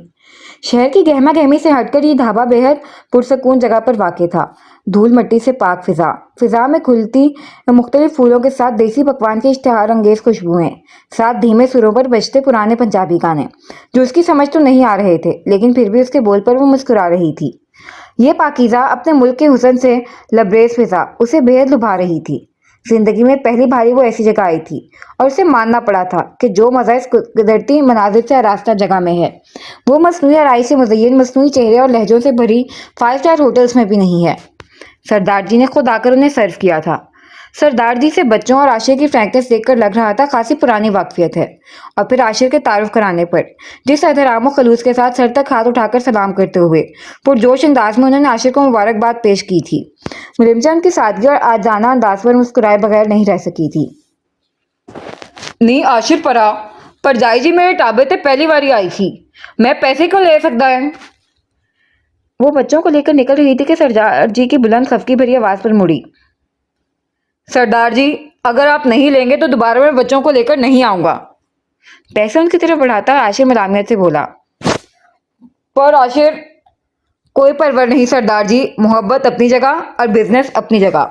شہر کی گہما گہمی سے ہٹ کر یہ ڈھابا بے حد پرسکون جگہ پر واقع تھا۔ دھول مٹی سے پاک فضا میں کھلتی مختلف پھولوں کے ساتھ دیسی پکوان کی اشتہار انگیز خوشبوئیں، ساتھ دھیمے سروں پر بجتے پرانے پنجابی گانے جو اس کی سمجھ تو نہیں آ رہے تھے، لیکن پھر بھی اس کے بول پر وہ مسکرا رہی تھی۔ یہ پاکیزہ اپنے ملک کے حسن سے لبریز فضا اسے بے حد لبھا رہی تھی۔ زندگی میں پہلی باری وہ ایسی جگہ آئی تھی اور اسے ماننا پڑا تھا کہ جو مزہ اس قدرتی مناظر سے آراستہ جگہ میں ہے وہ مصنوعی آرائی سے مزین مصنوعی چہرے اور لہجوں سے بھری 5 اسٹار ہوٹلز میں بھی نہیں ہے۔ سردار جی نے خود آ کر انہیں سرو کیا تھا۔ سردار جی سے بچوں اور عاشر کی فرینکنس دیکھ کر لگ رہا تھا خاصی پرانی واقفیت ہے، اور پھر عاشر کے تعارف کرانے پر جس احترام و خلوص کے ساتھ سر تک ہاتھ اٹھا کر سلام کرتے ہوئے پرجوش انداز میں انہوں نے عاشر کو مبارکباد پیش کی تھی، رمزا ان کی سادگی اور عاجزانہ انداز پر مسکرائے بغیر نہیں رہ سکی تھی۔ نہیں عاشر پرجائی جی میرے ٹابے تے پہلی باری آئی تھی، میں پیسے کیوں لے سکتا ہے؟ وہ بچوں کو لے کر نکل رہی تھی کہ سردار جی کی بلند خفگی بھری آواز پر مڑی۔ سردار جی اگر آپ نہیں لیں گے تو دوبارہ میں بچوں کو لے کر نہیں آؤں گا۔ پیسے ان کی طرف بڑھاتا عاشر ملامیت سے بولا۔ پر عاشر کوئی پرور نہیں سردار جی، محبت اپنی جگہ اور بزنس اپنی جگہ۔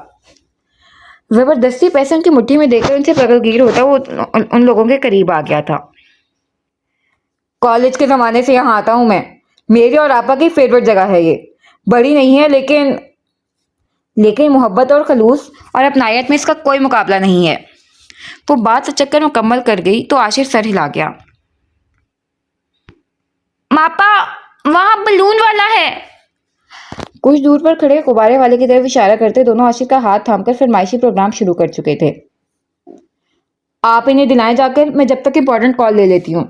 زبردستی پیسے ان کی مٹھی میں دے کر ان سے پگل گیر ہوتا وہ ان لوگوں کے قریب آ گیا تھا۔ کالج کے زمانے سے یہاں آتا ہوں میں، میری اور آپا کی فیوریٹ جگہ ہے یہ، بڑی نہیں ہے لیکن محبت اور خلوص اور اپنائیت میں اس کا کوئی مقابلہ نہیں ہے۔ وہ بات چکر مکمل کر گئی تو عاشر سر ہلا گیا۔ ماپا وہاں بلون والا ہے۔ کچھ دور پر کھڑے غبارے والے کی طرف اشارہ کرتے دونوں عاشر کا ہاتھ تھام کر فرمائشی پروگرام شروع کر چکے تھے۔ آپ انہیں دلائیں جا کر، میں جب تک امپورٹنٹ کال لے لیتی ہوں۔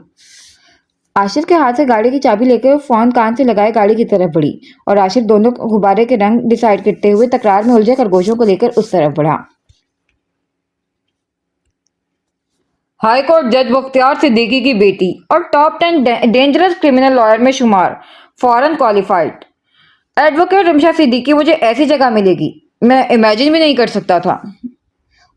عاشر کے ہاتھ سے گاڑی کی چابی لے کر فون کان سے لگائے گاڑی کی طرف بڑھی اور عاشر دونوں غبارے کے رنگ ڈیسائیڈ کرتے ہوئے تکرار میں الجھے خرگوشوں کو لے کر اس طرف بڑھا۔ ہائی کورٹ جج بختیار صدیقی کی بیٹی اور ٹاپ 10 ڈینجرس کرمنل لائر میں شمار، فورن کوالیفائڈ ایڈوکیٹ رمشا صدیقی مجھے ایسی جگہ ملے گی میں امیجن بھی نہیں کر سکتا تھا۔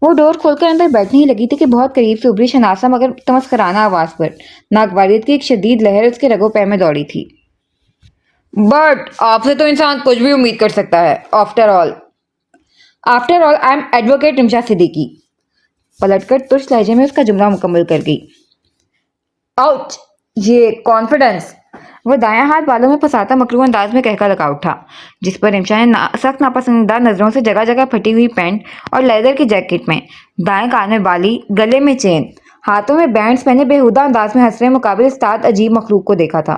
وہ ڈور کھول کر اندر بیٹھنے ہی لگی تھی کہ بہت قریب سے ابری شناسا مگر تمسخرانہ آواز پر ناگواریت کی ایک شدید لہر اس کے رگو پے میں دوڑی تھی۔ بٹ آپ سے تو انسان کچھ بھی امید کر سکتا ہے۔ After all I am advocate Rimsha Siddiqui. پلٹ کر ترش لہجے میں اس کا جملہ مکمل کر گئی۔ آؤچ، یہ کانفیڈنس۔ وہ دایاں ہاتھ بالوں میں پھنساتا مکروہ انداز میں کہہ لگا اٹھا، جس پر رمشا نے سخت ناپسندیدہ نظروں سے جگہ جگہ پھٹی ہوئی پینٹ اور لیدر کی جیکٹ میں، دائیں کان میں بالی، گلے میں چین، ہاتھوں میں بینڈز پہنے بےہودہ انداز میں ہنس رہے مقابل استاد عجیب مخلوق کو دیکھا تھا۔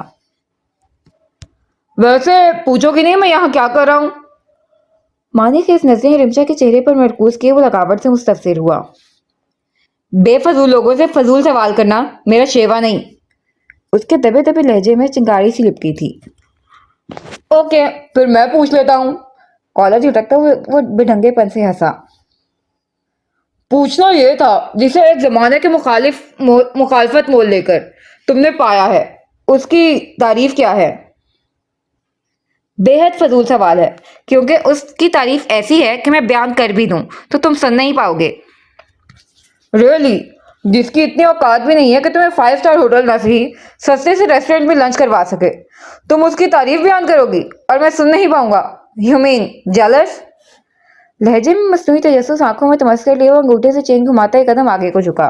ویسے پوچھو کہ نہیں میں یہاں کیا کر رہا ہوں؟ مانی خیز نظریں رمشا کے چہرے پر مرکوز کیے وہ لگاوٹ سے مستفسر ہوا۔ بے فضول لوگوں سے فضول سوال کرنا میرا شیوا نہیں۔ اس کے دبے دبے لہجے میں چنگاری سی لپکی تھی۔ اوکے پھر میں پوچھ لیتا ہوں۔ کالر جھٹکتا وہ بے پن سے ہنسا۔ پوچھنا یہ تھا جسے ایک زمانے کے مخالفت مول لے کر تم نے پایا ہے، اس کی تعریف کیا ہے؟ بے حد فضول سوال ہے، کیونکہ اس کی تعریف ایسی ہے کہ میں بیان کر بھی دوں تو تم سن نہیں پاؤ گے۔ ریئلی؟ جس کی اتنی اوقات بھی نہیں ہے کہ تمہیں 5 اسٹار ہوٹل نہ صحیح سستے سے ریسٹورنٹ میں لنچ کروا سکے، تم اس کی تعریف بیان کرو گی اور میں سن نہیں پاؤں گا؟ You mean jealous? لہجے میں مصنوعی تجسس آنکھوں میں تمسکر لیے وہ انگوٹھے سے چین گھماتا ایک قدم آگے کو جھکا۔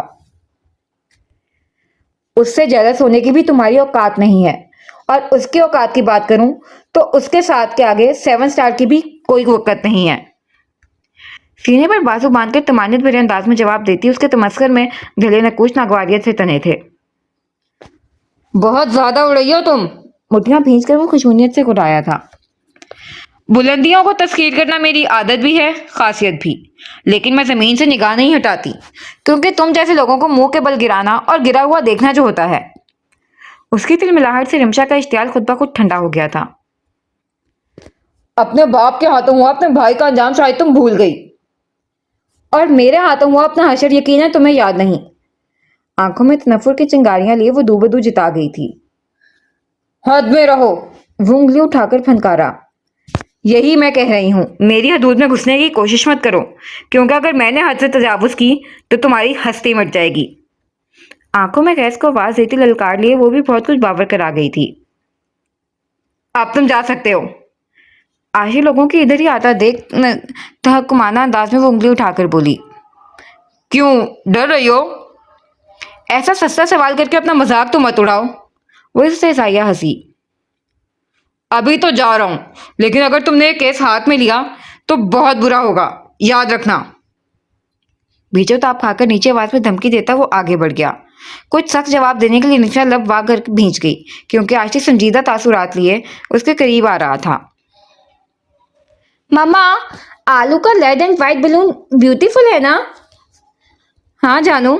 اس سے جیلس ہونے کی بھی تمہاری اوقات نہیں ہے، اور اس کی اوقات کی بات کروں تو اس کے ساتھ کے آگے 7 اسٹار کی بھی کوئی وقت نہیں ہے۔ سینے پر بازو باندھ کر طمانینت بھرے انداز میں جواب دیتی اس کے تمسخر میں ڈھلے نقوش ناگواریت سے تنے تھے۔ بہت زیادہ اڑئی ہو تم۔ مٹھیاں بھینچ کر وہ خشونیت سے گھٹایا تھا۔ بلندیوں کو تسخیر کرنا میری عادت بھی ہے، خاصیت بھی، لیکن میں زمین سے نگاہ نہیں ہٹاتی، کیونکہ تم جیسے لوگوں کو منہ کے بل گرانا اور گرا ہوا دیکھنا جو ہوتا ہے۔ اس کی تلملاہٹ سے رمشا کا اشتعال خود بخود ٹھنڈا ہو گیا تھا۔ اپنے باپ کے ہاتھوں ہوا اپنے بھائی کا انجام شاید تم بھول گئی، اور میرے ہاتھوں ہوا اپنا حشر یقیناً تمہیں یاد نہیں۔ آنکھوں میں تنفر کی چنگاریاں لیے وہ دو بدو جتا گئی تھی۔ حد میں رہو۔ وہ انگلی اٹھا کر پھنکارا۔ یہی میں کہہ رہی ہوں، میری حدود میں گھسنے کی کوشش مت کرو، کیونکہ اگر میں نے حد سے تجاوز کی تو تمہاری ہستی مٹ جائے گی۔ آنکھوں میں گیس کو آواز دیتی للکار لیے وہ بھی بہت کچھ باور کر آ گئی تھی۔ اب تم جا سکتے ہو۔ عاشر لوگوں کے ادھر ہی آتا دیکھ تحکمانہ انداز میں وہ انگلی اٹھا کر بولی، کیوں ڈر رہی ہو؟ ایسا سستا سوال کر کے اپنا مذاق تو مت اڑاؤ۔ وہ اس سے سایہ ہنسی۔ ابھی تو جا رہا ہوں، لیکن اگر تم نے یہ کیس ہاتھ میں لیا تو بہت برا ہوگا، یاد رکھنا۔ بھیچو تاپ کھا کر نیچے آواز میں دھمکی دیتا وہ آگے بڑھ گیا۔ کچھ سخت جواب دینے کے لیے نشا لب وا کر بھینچ گئی، کیونکہ عاشق سنجیدہ تاثرات لیے اس کے قریب آ رہا تھا۔ مما، آلو کا red and white balloon beautiful ہے نا؟ ہاں جانو۔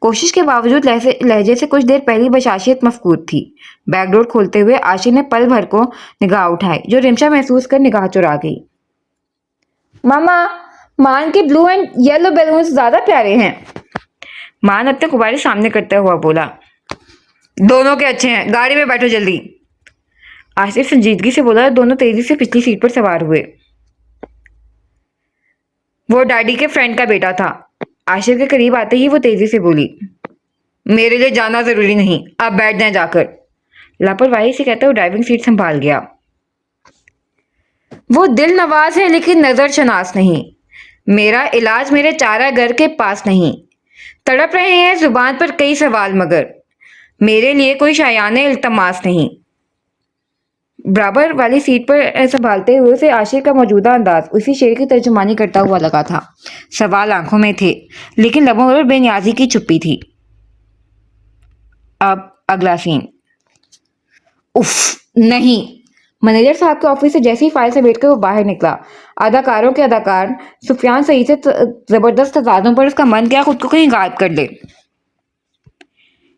کوشش کے باوجود لہجے سے کچھ دیر پہلی بشاشیت مفقود تھی۔ بیک ڈور کھولتے ہوئے عاشق نے پل بھر کو نگاہ اٹھائی، جو رمشا محسوس کر نگاہ چرا گئی۔ ماما، مان کے بلو اینڈ یلو بیلونز زیادہ پیارے ہیں۔ مان اپنے غبارے سامنے کرتا ہوا بولا، دونوں کے اچھے ہیں، گاڑی میں بیٹھو جلدی۔ عاشق سنجیدگی سے بولا۔ دونوں تیزی سے پچھلی سیٹ پر سوار ہوئے۔ وہ ڈیڈی کے فرینڈ کا بیٹا تھا۔ عاشق کے قریب آتے ہی وہ تیزی سے بولی، میرے لیے جانا ضروری نہیں، آپ بیٹھ جائیں جا کر۔ لاپرواہی سے کہتا وہ ڈرائیونگ سیٹ سنبھال گیا۔ وہ دل نواز ہے لیکن نظر شناس نہیں، میرا علاج میرے چارہ گر کے پاس نہیں، تڑپ رہے ہیں زبان پر کئی سوال مگر میرے لیے کوئی شایان التماس نہیں۔ برابر والی سیٹ پر سنبھالتے ہوئے اسے عاشق کا موجودہ انداز اسی شعر کی ترجمانی کرتا ہوا لگا تھا۔ سوال آنکھوں میں تھے، لیکن لبوں پر بے نیازی کی چپی تھی۔ اب اگلا سین۔ اف نہیں۔ مینیجر صاحب کے آفس سے جیسے ہی فائل سمیٹ کر وہ باہر نکلا، اداکاروں کے اداکار سفیان سعید سے زبردست تضادوں پر اس کا من کیا خود کو کہیں غائب کر لے۔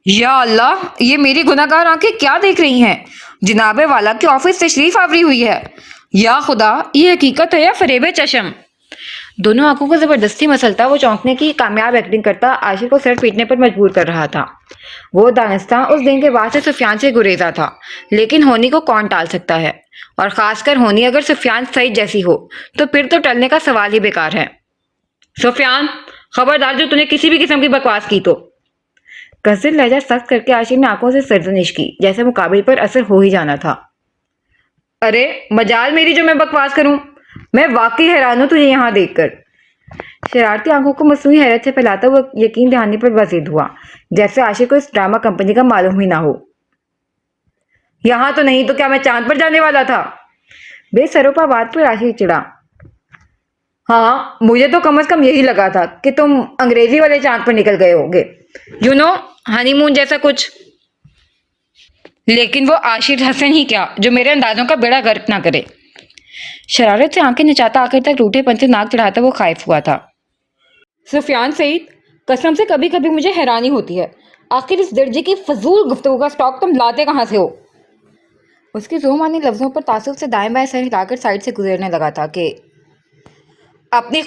یا اللہ، یہ میری گناہ گار آنکھیں کیا دیکھ رہی ہیں؟ جناب والا کے آفس تشریف آوری ہوئی ہے۔ یا خدا، یہ حقیقت ہے یا فریب چشم؟ دونوں آنکھوں کو زبردستی مسلتا وہ چونکنے کی کامیاب ایکٹنگ کرتا عاشق کو سر پیٹنے پر مجبور کر رہا تھا۔ وہ دانستہ اس دن کے بعد سے سفیان سے گریزا تھا، لیکن ہونی کو کون ٹال سکتا ہے، اور خاص کر ہونی اگر سفیان سعید جیسی ہو تو پھر تو ٹلنے کا سوال ہی بیکار ہے۔ سفیان، خبردار جو تُنے کسی بھی قسم کی بکواس کی تو۔ کثر لہجہ سخت کر کے عاشق نے آنکھوں سے سرزنش کی، جیسے مقابل پر اثر ہو ہی جانا تھا۔ ارے مجال میری جو میں بکواس کروں، میں واقعی حیران ہوں تجھے یہاں دیکھ کر۔ شرارتی آنکھوں کو مصنوعی حیرت سے پھیلاتا وہ یقین دہانی پر وزید ہوا، جیسے عاشق کو اس ڈرامہ کمپنی کا معلوم ہی نہ ہو۔ یہاں تو نہیں تو کیا میں چاند پر جانے والا تھا؟ بے سروپا بات پر عاشق چڑھا۔ ہاں، مجھے تو کم از کم یہی لگا تھا کہ تم انگریزی والے چاند پر نکل گئے ہوگے، ہنی مون جیسا کچھ۔ لیکن وہ عاشق حسن ہی کیا جو میرے اندازوں کا بیڑا غرق نہ کرے۔ شرارت سے آنکھیں نچاتا آخر تک روٹے پن سے ناک چڑھاتا وہ خائف ہوا تھا۔ سفیان سعید، قسم سے کبھی کبھی مجھے حیرانی ہوتی ہے، آخر اس درجے کی فضول گفتگو کا اسٹاک تم لاتے کہاں سے ہو؟ اس کے ذومانی لفظوں پر تعصب سے دائیں بائیں سر ہلا کر سائڈ سے گزرنے لگا تھا کہ اپنی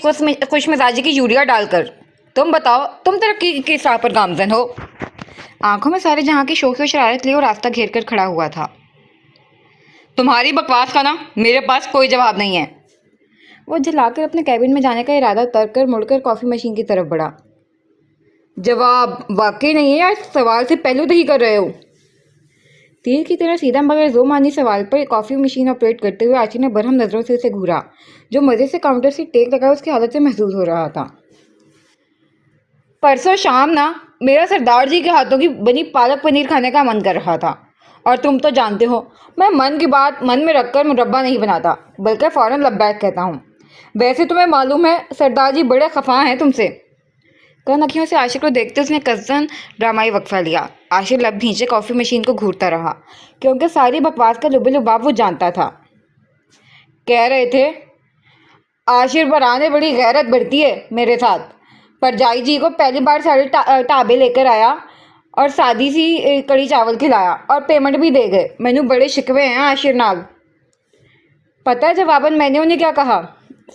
خوش مزاجی کی یوریا ڈال کر تم بتاؤ، تم ترقی کی راہ پر گامزن ہو؟ آنکھوں میں سارے جہاں کی شوخی و شرارت لیے وہ راستہ گھیر کر کھڑا ہوا تھا۔ تمہاری بکواس کا نا میرے پاس کوئی جواب نہیں ہے۔ وہ جھلا کر اپنے کیبن میں جانے کا ارادہ ترک کر مڑ کر کافی مشین کی طرف بڑھا۔ جواب واقعی نہیں ہے یا اس سوال سے پہلو دہی کر رہے ہو؟ تیر کی طرح سیدھا مگر ذومانی سوال پر کافی مشین آپریٹ کرتے ہوئے عاشق نے برہم نظروں سے اسے گھورا، جو مزے سے کاؤنٹر سے ٹیک لگا اس کی حالت سے محظوظ ہو رہا تھا۔ پرسوں شام نا میرا سردار جی کے ہاتھوں کی بنی پالک پنیر کھانے کا من کر رہا تھا، اور تم تو جانتے ہو میں من کی بات من میں رکھ کر مربع نہیں بناتا، بلکہ فوراً لبیک کہتا ہوں۔ ویسے تمہیں معلوم ہے سردار جی بڑے خفا ہیں تم سے۔ کن اکھیوں سے عاشق کو دیکھتے اس نے قصداً ڈرامائی وقفہ لیا۔ عاشق لب بھینچے کافی مشین کو گھورتا رہا، کیونکہ ساری بکواس کا لب لباب وہ جانتا تھا۔ کہہ رہے تھے عاشر برانے بڑی غیرت بڑھتی ہے میرے ساتھ، پر جائی جی کو پہلی بار سارے ٹابے لے کر آیا اور سادی سی کڑی چاول کھلایا اور پیمنٹ بھی دے گئے۔ مینو بڑے شکوے ہیں عاشر نال۔ پتہ ہے جواباً میں نے انہیں کیا کہا؟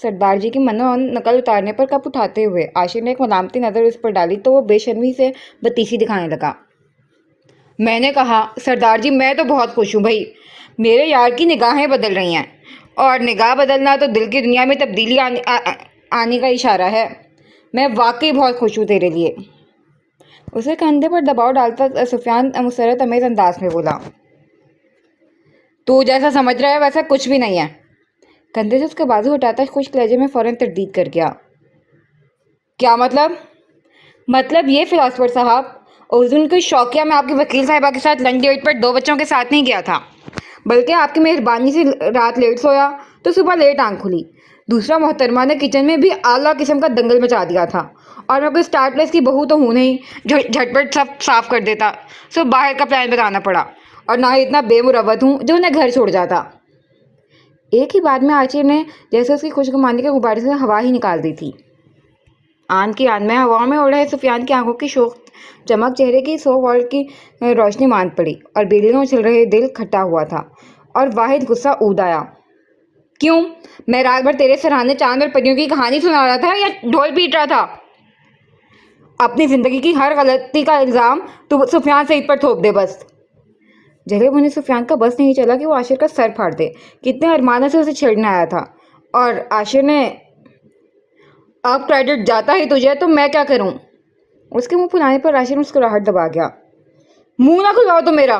سردار جی کی منو نقل اتارنے پر کپ اٹھاتے ہوئے عاشق نے ایک ملامتی نظر اس پر ڈالی تو وہ بے شرمی سے بتیسی دکھانے لگا۔ میں نے کہا سردار جی میں تو بہت خوش ہوں بھائی، میرے یار کی نگاہیں بدل رہی ہیں، اور نگاہ بدلنا تو دل کی دنیا میں تبدیلی آنے کا اشارہ ہے. میں واقعی بہت خوش ہوں تیرے لیے. اسے کندھے پر دباؤ ڈالتا سفیان مسرت امیز انداز میں بولا. تو جیسا سمجھ رہا ہے ویسا کچھ بھی نہیں ہے. کندھے سے اس کا بازو ہٹاتا خشک لہجے میں فوراً تردید کر گیا. کیا مطلب؟ مطلب یہ فلاسفر صاحب، اس دن کوئی شوقیہ میں آپ کی وکیل صاحبہ کے ساتھ لنچ ڈیٹ پر 2 بچوں کے ساتھ نہیں گیا تھا، بلکہ آپ کی مہربانی سے رات لیٹ سویا تو صبح لیٹ آنکھ کھلی. دوسرا، محترمہ نے کچن میں بھی اعلیٰ قسم کا دنگل مچا دیا تھا، اور میں کوئی اسٹار پلس کی بہو تو ہوں نہیں جو جھٹ پٹ سب صاف کر دیتا. سو باہر کا پلان بتانا پڑا، اور نہ ہی اتنا بے مروت ہوں جو انہیں گھر چھوڑ جاتا. ایک ہی بات میں عاشر نے جیسے اس کی خوشگمانی کے غبارے سے ہوا ہی نکال دی تھی. آن کی آن میں ہوا میں اڑ رہے سفیان کی آنکھوں کی شوخ چمک چہرے کی 100 واٹ کی روشنی ماند پڑی، اور بیڑیوں چل رہے دل کھٹا ہوا تھا، اور واحد غصہ اود آیا. کیوں؟ میں رات بھر تیرے سراہنے چاند اور پریوں کی کہانی سنا رہا تھا یا ڈھول پیٹ رہا تھا؟ اپنی زندگی کی ہر غلطی کا الزام تو سفیان سعید پر تھوپ دے بس. جلے بھنے سفیان کا بس نہیں چلا کہ وہ عاشر کا سر پھاڑ دے. کتنے ارمانوں سے اسے چھیڑنے آیا تھا، اور عاشر نے. اب کریڈٹ جاتا ہی تجھے تو میں کیا کروں؟ اس کے منہ پھلانے پر عاشر مسکراہٹ دبا گیا. منہ نہ کھلواؤ تو میرا.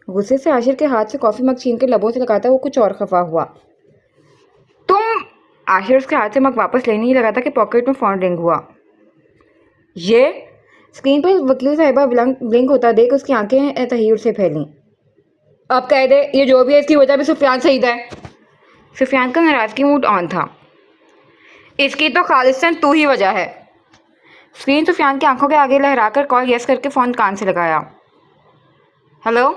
غصے سے عاشر کے ہاتھ سے کافی مگ چھین کر لبوں سے لگاتا وہ کچھ اور خفا ہوا. تم. عاشر اس کے ہاتھ سے مگ واپس لینے ہی لگا تھا کہ پاکٹ میں فون رنگ ہوا. یہ. اسکرین پر وکیل صاحبہ بلنک ہوتا دیکھ اس کی آنکھیں تحیر سے پھیلیں. اب کہہ دے یہ جو بھی ہے اس کی وجہ بھی سفیان سعید ہے. سفیان کا ناراضگی موڈ آن تھا. اس کی تو خالصتاً تو ہی وجہ ہے. اسکرین سفیان کی آنکھوں کے آگے لہرا کر کال یس کر کے فون کان سے لگایا. ہلو.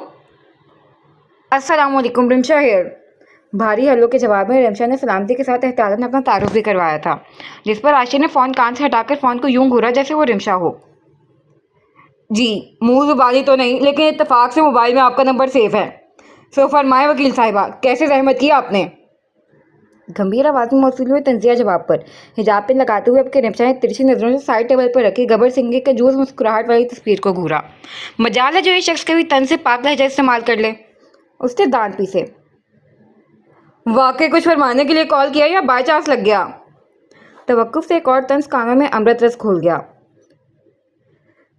السلام علیکم، رمشا ہیئر. بھاری ہلو کے جواب میں رمشا نے سلامتی کے ساتھ احتیاطاً اپنا تعارف بھی کروایا تھا، جس پر عاشر نے فون کان سے ہٹا کر فون کو یوں گھورا جیسے وہ رمشا ہو. جی، منہ زبانی تو نہیں، لیکن اتفاق سے موبائل میں آپ کا نمبر سیف ہے. سو فرمائے وکیل صاحبہ، کیسے زحمت کی آپ نے؟ گمبھیر آواز میں موصول ہوئے طنزیہ جواب پر حجاب پن لگاتے ہوئے اب کے رمشا نے ترچھی نظروں سے سائڈ ٹیبل پر رکھی گبر سنگھ کے جوز مسکراہٹ والی تصویر کو گھورا. مجال ہے جو یہ شخص کبھی طنز سے پاک لہجہ استعمال کر لے. اس نے دانت پیسے. واقعی کچھ فرمانے کے لیے کال کیا یا بائی چانس لگ گیا؟ توقف سے ایک اور طنز کانوں میں امرت رس کھول گیا.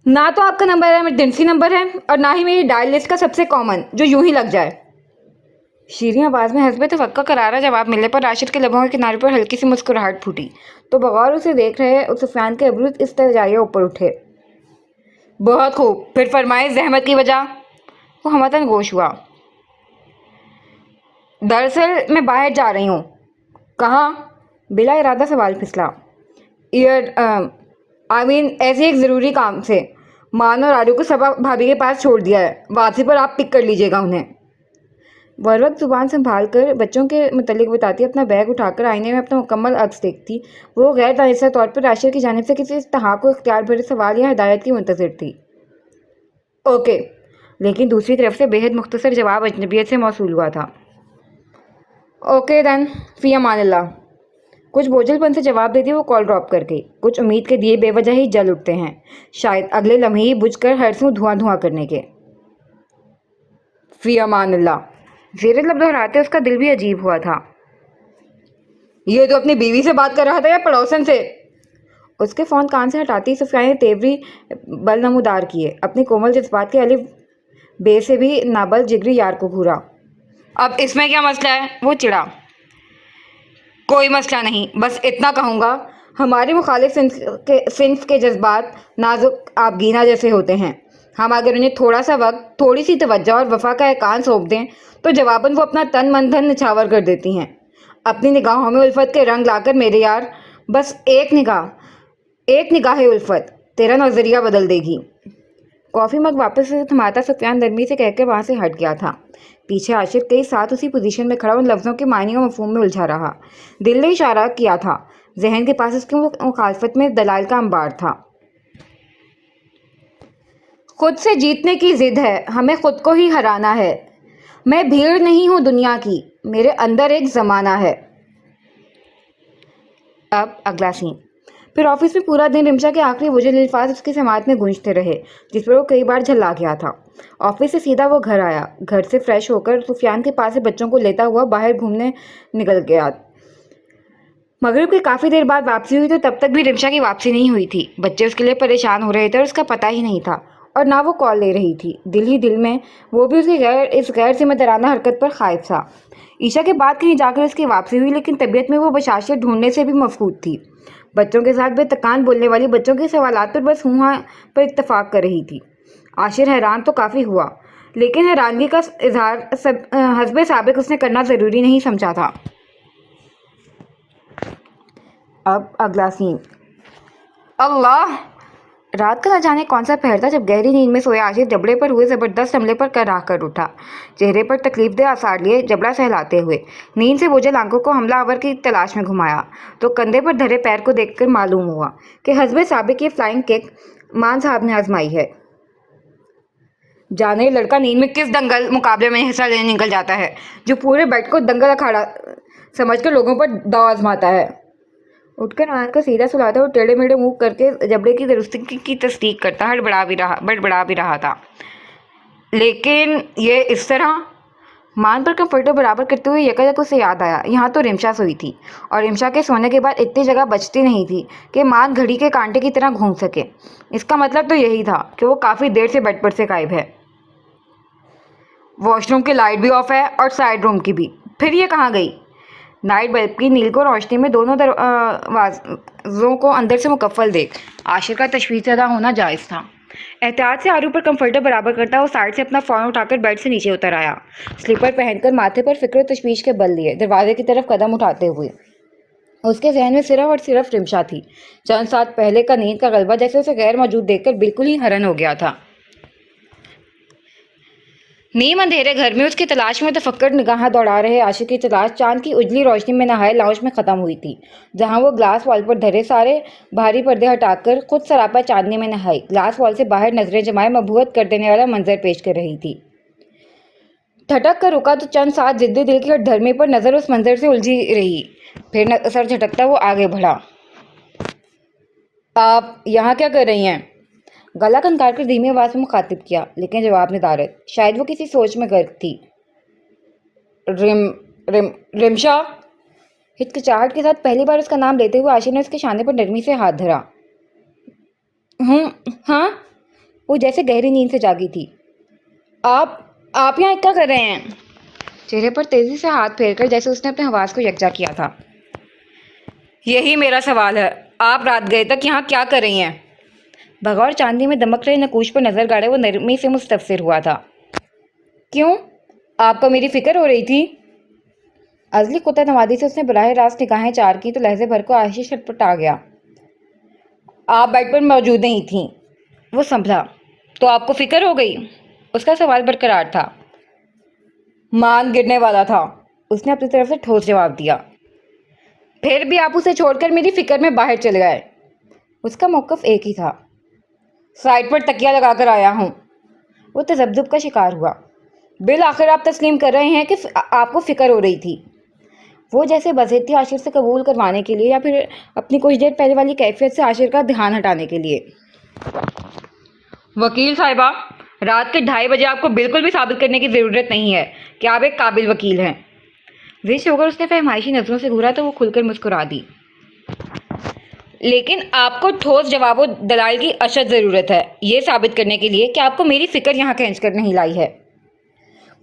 نہ تو آپ کا نمبر ایمرجنسی نمبر ہے، اور نہ ہی میری ڈائل لسٹ کا سب سے کامن جو یوں ہی لگ جائے. شیریں آواز میں حسب توقع کرارا جواب ملنے پر عاشر کے لبوں کے کنارے پر ہلکی سی مسکراہٹ پھوٹی، تو بغور اسے دیکھ رہے سفیان کے ابرو اس طرح اوپر اٹھے. بہت خوب، پھر فرمائے زحمت کی وجہ. وہ ہمتاً گوش ہوا. دراصل میں باہر جا رہی ہوں. کہاں؟ بلا ارادہ سوال پھسلا. ایسے ایک ضروری کام سے. مان اور آلو کو صبا بھابھی کے پاس چھوڑ دیا ہے، واپسی پر آپ پک کر لیجیے گا انہیں. وقت زبان سنبھال کر بچوں کے متعلق بتاتی اپنا بیگ اٹھا کر آئینے میں اپنا مکمل عکس دیکھتی وہ غیر دانستہ طور پر عاشر کی جانب سے کسی استحقاق و اختیار بھرے سوال یا ہدایت کی منتظر تھی. اوکے. لیکن دوسری طرف سے بے حد مختصر جواب اجنبیت سے موصول ہوا تھا. اوکے دین، فی امان اللہ. کچھ بوجھل پن سے جواب دیتی وہ کال ڈراپ کر گئی. کچھ امید کے دیے بے وجہ ہی جل اٹھتے ہیں، شاید اگلے لمحے ہی بجھ کر ہر سو دھواں دھواں کرنے کے. فی امان اللہ. زیر لب دہراتے اس کا دل بھی عجیب ہوا تھا. یہ تو اپنی بیوی سے بات کر رہا تھا یا پڑوسن سے؟ اس کے فون کان سے ہٹاتی صفیہ نے تیوری بل نمودار کیے، اپنی کومل جذبات کے الف بے سے بھی نابل جگری یار کو گھورا. اب اس میں کیا مسئلہ ہے؟ وہ چڑھا. کوئی مسئلہ نہیں، بس اتنا کہوں گا، ہمارے مخالف صنف کے جذبات نازک آبگینہ جیسے ہوتے ہیں. ہم اگر انہیں تھوڑا سا وقت، تھوڑی سی توجہ اور وفا کا ایقان سونپ دیں تو جواباً وہ اپنا تن من دھن نچھاور کر دیتی ہیں. اپنی نگاہوں میں الفت کے رنگ لا کر میرے یار، بس ایک نگاہ الفت تیرا نظریہ بدل دے گی. کافی مگ واپس سے تھماتا سفیان نرمی سے کہہ کے وہاں سے ہٹ گیا تھا. پیچھے عاشر کئی ساتھ اسی پوزیشن میں کھڑا ان لفظوں کے معنی و مفہوم میں الجھا رہا. دل نے اشارہ کیا تھا، ذہن کے پاس اس کی مخالفت میں دلائل کا انبار تھا. خود سے جیتنے کی ضد ہے، ہمیں خود کو ہی ہرانا ہے. میں بھیڑ نہیں ہوں دنیا کی، میرے اندر ایک زمانہ ہے. اب اگلا سین. پھر آفس میں پورا دن رمشا کے آخری وجہ الفاظ اس کی سماعت میں گونجتے رہے جس پر وہ کئی بار جھلا گیا تھا۔ آفس سے سیدھا وہ گھر آیا، گھر سے فریش ہو کر سفیان کے پاس سے بچوں کو لیتا ہوا باہر گھومنے نکل گیا۔ مغرب کی کافی دیر بعد واپسی ہوئی تو تب تک بھی رمشا کی واپسی نہیں ہوئی تھی۔ بچے اس کے لیے پریشان ہو رہے تھے اور اس کا پتہ ہی نہیں تھا، اور نہ وہ کال لے رہی تھی۔ دل ہی دل میں وہ بھی اس غیر ذمہ دارانہ حرکت پر خائف تھا۔ عشاء کے بعد کہیں جا کر اس کی واپسی ہوئی، لیکن طبیعت میں وہ بشاشت ڈھونڈنے سے بھی مفقود تھی۔ بچوں کے ساتھ بے تکان بولنے والی بچوں کے سوالات پر بس ہوں ہاں پر اتفاق کر رہی تھی۔ عاشر حیران تو کافی ہوا، لیکن حیرانگی کا اظہار حسب سابق اس نے کرنا ضروری نہیں سمجھا تھا۔ اب اگلا سین۔ اللہ! رات کا نہ جانے کون سا پہر تھا جب گہری نیند میں سویا عاشر جبڑے پر ہوئے زبردست حملے پر کراہ کر اٹھا، چہرے پر تکلیف دہ آثار لیے جبڑا سہلاتے ہوئے۔ نیند سے بوجھل آنکھوں کو حملہ آور کی تلاش میں گھمایا تو کندھے پر دھرے پیر کو دیکھ کر معلوم ہوا کہ حسب سابق یہ فلائنگ کک مان صاحب نے آزمائی ہے۔ جانے لڑکا نیند میں کس دنگل مقابلے میں حصہ لینے نکل جاتا ہے جو پورے بیڈ کو دنگل اکھاڑا سمجھ کر لوگوں پر داؤ آزماتا ہے۔ اٹھ کر نان کو سیدھا سلاتا اور ٹیڑھے میڑھے منہ کر کے جبڑے کی درستگی کی تصدیق کرتا بڑبڑا بھی رہا تھا، لیکن یہ اس طرح؟ مان پر کمفرٹر برابر کرتے ہوئے یکایک اسے یاد آیا یہاں تو رمشا سوئی تھی، اور رمشا کے سونے کے بعد اتنی جگہ بچتی نہیں تھی کہ مان گھڑی کے کانٹے کی طرح گھوم سکے۔ اس کا مطلب تو یہی تھا کہ وہ کافی دیر سے بیڈ پر سے غائب ہے۔ واش روم کی لائٹ بھی آف ہے اور سائڈ روم کی بھی، پھر یہ کہاں گئی؟ نائٹ بلب کی نیل کو روشنی میں دونوں دروازوں کو اندر سے مکفل دیکھ عاشر کا تشویش زدہ ہونا جائز تھا۔ احتیاط سے آرو پر کمفرٹر برابر کرتا وہ سائڈ سے اپنا فون اٹھا کر بیڈ سے نیچے اتر آیا، سلیپر پہن کر ماتھے پر فکر و تشویش کے بل لیے دروازے کی طرف قدم اٹھاتے ہوئے۔ اس کے ذہن میں صرف اور صرف رمشا تھی۔ چند ساتھ پہلے کا نیند کا غلبہ جیسے اسے غیر موجود دیکھ کر بالکل ہی حیران ہو گیا تھا۔ نیم اندھیرے گھر میں اس کی تلاش میں متفکر نگاہیں دوڑا رہے عاشق کی تلاش چاند کی اجلی روشنی میں نہائے لاؤنج میں ختم ہوئی تھی، جہاں وہ گلاس وال پر دھرے سارے بھاری پردے ہٹا کر خود سراپا چاندنی میں نہائی گلاس وال سے باہر نظریں جمائے مبہوت کر دینے والا منظر پیش کر رہی تھی۔ تھٹک کر رکا تو چند ساتھ ضد دل کی ہٹ دھرمی پر نظر اس منظر سے الجھی رہی، پھر سر جھٹکتا وہ آگے بڑھا۔ آپ یہاں کیا کر رہی ہیں؟ گلا کھنکار کر دھیمی آواز میں مخاطب کیا، لیکن جواب ندارت، شاید وہ کسی سوچ میں غرق تھی۔ رمشا! ہچکچاہٹ کے ساتھ پہلی بار اس کا نام لیتے ہوئے عاشر نے اس کے شانے پر نرمی سے ہاتھ دھرا۔ ہاں؟ وہ جیسے گہری نیند سے جاگی تھی۔ آپ یہاں کیا کر رہے ہیں؟ چہرے پر تیزی سے ہاتھ پھیر کر جیسے اس نے اپنے حواس کو یکجا کیا تھا۔ یہی میرا سوال ہے، آپ رات گئے تک یہاں کیا کر رہی ہیں؟ بغور چاندنی میں دمک رہے نقوش پر نظر گاڑے وہ نرمی سے مستفسر ہوا تھا۔ کیوں؟ آپ کو میری فکر ہو رہی تھی؟ ازلی قطع نوازی سے اس نے براہ راست نگاہیں چار کی تو لہجے بھر کو عاشر چھٹپٹا گیا۔ آپ بیڈ پر موجود نہیں تھیں، وہ سنبھلا۔ تو آپ کو فکر ہو گئی؟ اس کا سوال برقرار تھا۔ مان گرنے والا تھا، اس نے اپنی طرف سے ٹھوس جواب دیا۔ پھر بھی آپ اسے چھوڑ کر میری فکر میں باہر چلے گئے۔ اس کا موقف ایک ہی تھا۔ سائڈ پر تکیہ لگا کر آیا ہوں، وہ تذبذب کا شکار ہوا۔ بالآخر آپ تسلیم کر رہے ہیں کہ آپ کو فکر ہو رہی تھی؟ وہ جیسے بضد تھی عاشر سے قبول کروانے کے لیے یا پھر اپنی کچھ دیر پہلے والی کیفیت سے عاشر کا دھیان ہٹانے کے لیے۔ وکیل صاحبہ، رات کے 2:30 بجے آپ کو بالکل بھی ثابت کرنے کی ضرورت نہیں ہے کہ آپ ایک قابل وکیل ہیں۔ وش ہو کر اس نے فہمائشی نظروں سے گھورا تو وہ کھل کر مسکرا دی۔ لیکن آپ کو ٹھوس جواب و دلائل کی اشد ضرورت ہے یہ ثابت کرنے کے لیے کہ آپ کو میری فکر یہاں کھینچ کر نہیں لائی ہے۔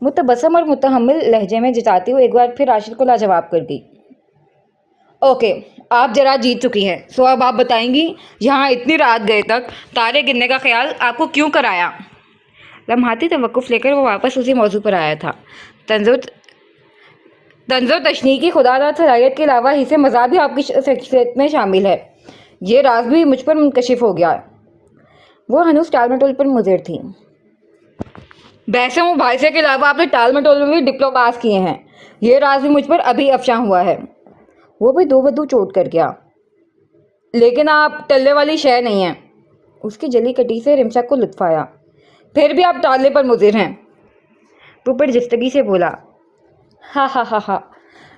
متبسم اور متحمل لہجے میں جتاتی ہوئے ایک بار پھر عاشر کو لاجواب کر دی۔ اوکے، آپ جرات جیت چکی ہیں، سو اب آپ بتائیں گی یہاں اتنی رات گئے تک تارے گننے کا خیال آپ کو کیوں کرایا؟ لمحاتی توقف لے کر وہ واپس اسی موضوع پر آیا تھا۔ طنز و تشنیع کی خداداد صلاحیت کے علاوہ حصہ مزاح بھی آپ کی شخصیت میں شامل ہے، یہ راز بھی مجھ پر منکشف ہو گیا۔ وہ ہنوز ٹال مٹول پر مضر تھی۔ بحث و مباحثے کے علاوہ آپ نے ٹال مٹول میں بھی ڈپلوماس کیے ہیں، یہ راز بھی مجھ پر ابھی افشاں ہوا ہے۔ وہ بھی دو بدو چوٹ کر گیا۔ لیکن آپ ٹلنے والی شے نہیں ہیں۔ اس کی جلی کٹی سے رمشا کو لطف آیا۔ پھر بھی آپ ٹالنے پر مضر ہیں، وہ پرجستگی سے بولا۔ ہا ہا ہا ہا،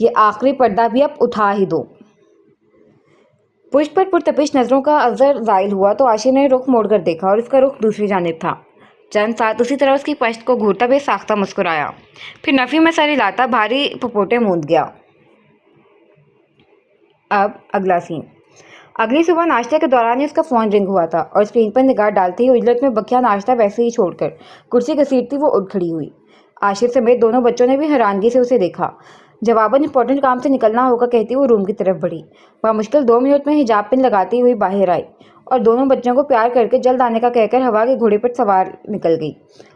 یہ آخری پردہ بھی اب اٹھا ہی دو۔ پشت پر پرتپش نظروں کا اثر زائل ہوا تو عاشر نے رخ موڑ کر دیکھا اور اس کا رخ دوسری جانب تھا۔ چند ساتھ اسی طرح اس کی پشت کو گھورتا بے ساختہ مسکرایا، پھر نفی میں سر ہلاتا بھاری پپوٹے موند گیا۔ اب اگلا سین۔ اگلی صبح ناشتے کے دوران ہی اس کا فون رنگ ہوا تھا اور اسکرین پر نگاہ ڈالتے ہی اجلت میں بکیا ناشتہ ویسے ہی چھوڑ کر کرسی گھسیٹتی وہ اٹھ کھڑی ہوئی۔ عاشر سمیت دونوں بچوں نے بھی حیرانگی سے اسے دیکھا۔ جواباً امپورٹنٹ کام سے نکلنا ہوگا کہتی وہ روم کی طرف بڑھی۔ بامشکل 2 منٹ میں حجاب پن لگاتی ہوئی باہر آئی اور دونوں بچوں کو پیار کر کے جلد آنے کا کہہ کر ہوا کے گھوڑے پر سوار نکل گئی۔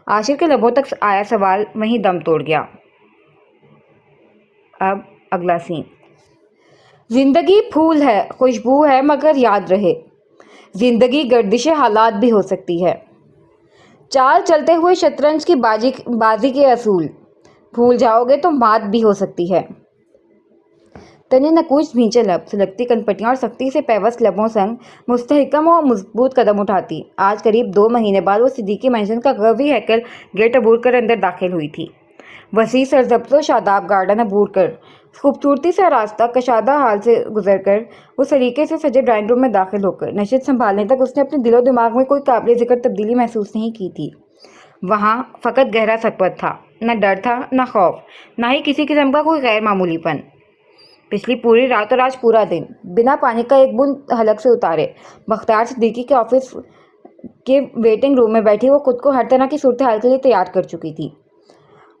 عاشر کے لبوں تک آیا سوال وہیں دم توڑ گیا۔ اب اگلا سین۔ زندگی پھول ہے، خوشبو ہے، مگر یاد رہے زندگی گردش حالات بھی ہو سکتی ہے۔ چال چلتے ہوئے شطرنج کی بازی کے اصول بھول جاؤ گے تو مات بھی ہو سکتی ہے۔ تنے نکوچ بھینچے لب، سلگتی کنپٹیاں اور سختی سے پیوست لبوں سنگ مستحکم و مضبوط قدم اٹھاتی آج قریب 2 مہینے بعد وہ صدیقی مینشن کا قوی ہیکل گیٹ عبور کر اندر داخل ہوئی تھی۔ وسیع سرسبز و شاداب گارڈن عبور کر، خوبصورتی سے آراستہ کشادہ حال سے گزر کر، وہ سلیقے سے سجے ڈرائنگ روم میں داخل ہو کر نشست سنبھالنے تک اس نے اپنے دل و دماغ میں کوئی قابل ذکر تبدیلی محسوس نہیں کی تھی۔ وہاں فقط گہرا سکوت تھا، نہ ڈر تھا، نہ خوف، نہ ہی کسی قسم کا کوئی غیر معمولی پن۔ پچھلی پوری رات اور آج پورا دن بنا پانی کا ایک بوند حلق سے اتارے بختیار صدیقی کے آفس کے ویٹنگ روم میں بیٹھی وہ خود کو ہر طرح کی صورتحال کے لیے تیار کر چکی تھی۔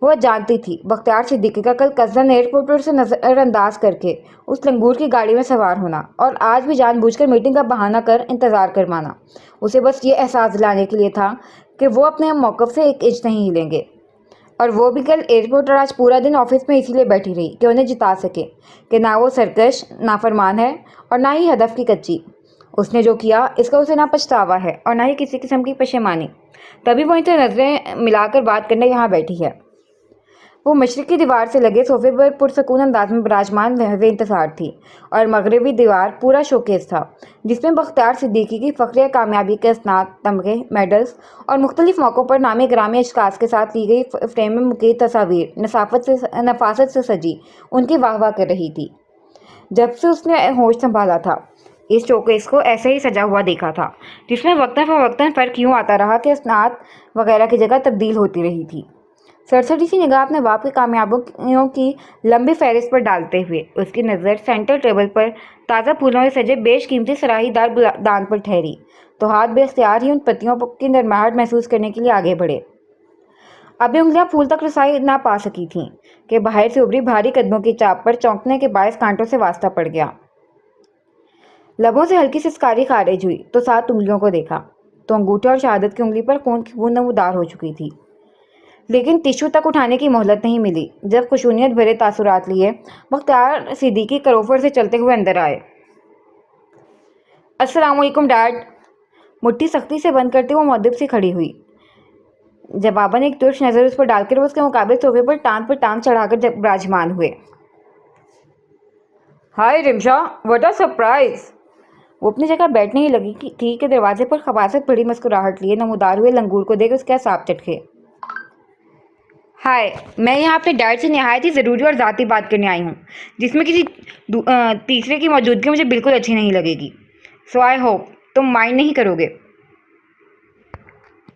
وہ جانتی تھی بختیار صدیقی کا کل قصداً ایئرپورٹ پر اسے نظر انداز کر کے اس لنگور کی گاڑی میں سوار ہونا اور آج بھی جان بوجھ کر میٹنگ کا بہانہ کر انتظار کر مانا اسے بس یہ احساس دلانے کے لیے تھا کہ وہ اپنے موقف سے ایک انچ نہیں ہلیں گے۔ اور وہ بھی کل ایئرپورٹ اور آج پورا دن آفس میں اسی لیے بیٹھی رہی کہ انہیں جتا سکے کہ نہ وہ سرکش نافرمان ہے اور نہ ہی ہدف کی کچی۔ اس نے جو کیا اس کا اسے نہ پچھتاوا ہے اور نہ ہی کسی قسم کی پشیمانی، تبھی وہ ان سے نظریں ملا کر بات کرنے یہاں بیٹھی ہے۔ وہ مشرقی دیوار سے لگے صوفے پر پرسکون انداز میں براجمان لحظ انتصار تھی اور مغربی دیوار پورا شوکیس تھا جس میں بختیار صدیقی کی فخریہ کامیابی کے اسناد، تمغے، میڈلز اور مختلف موقعوں پر نامی گرامی اشخاص کے ساتھ لی گئی فریم میں مقید تصاویر نفاست سے سجی ان کی واہ واہ کر رہی تھی۔ جب سے اس نے ہوش سنبھالا تھا اس شوکیس کو ایسے ہی سجا ہوا دیکھا تھا جس میں وقتاً فوقتاً فرق یوں آتا رہا کہ اسناد وغیرہ کی جگہ تبدیل ہوتی رہی تھی۔ سرسری سی نگاہ اپنے باپ کی کامیابیوں کی لمبی فہرست پر ڈالتے ہوئے اس کی نظر سینٹر ٹیبل پر تازہ پھولوں سے سجے بیش قیمتی سراہی دار دان پر ٹھہری تو ہاتھ بے اختیار ہی ان پتیوں کی نرماہٹ محسوس کرنے کے لیے آگے بڑھے۔ ابھی انگلیاں پھول تک رسائی نہ پا سکی تھیں کہ باہر سے ابھری بھاری قدموں کی چاپ پر چونکنے کے باعث کانٹوں سے واسطہ پڑ گیا۔ لبوں سے ہلکی سسکاری خارج ہوئی تو ساتھ انگلیوں کو دیکھا تو انگوٹھے اور شہادت کی انگلی پر خون کی بوند نمودار ہو چکی تھی، لیکن ٹشو تک اٹھانے کی مہلت نہیں ملی۔ جب خشونیت بھرے تاثرات لیے بختیار صدیقی کروفر سے چلتے ہوئے اندر آئے۔ السلام علیکم ڈیڈ۔ مٹھی سختی سے بند کرتے وہ مؤدب سے کھڑی ہوئی۔ جواباً ایک ترش نظر اس پر ڈال کر وہ اس کے مقابل صوفے پر ٹانگ چڑھا کر براجمان ہوئے۔ ہائے رمشا، واٹ اے سرپرائز! وہ اپنی جگہ بیٹھنے ہی لگی تھی کہ دروازے پر خباثت بڑی مسکراہٹ لیے نمودار ہوئے لنگور کو دیکھ اس کے اعصاب چٹکے۔ ہائے، میں یہاں اپنے ڈیڈ سے نہایت ہی ضروری اور ذاتی بات کرنے آئی ہوں جس میں کسی تیسرے کی موجودگی مجھے بالکل اچھی نہیں لگے گی، سو آئی ہوپ تم مائنڈ نہیں کرو گے۔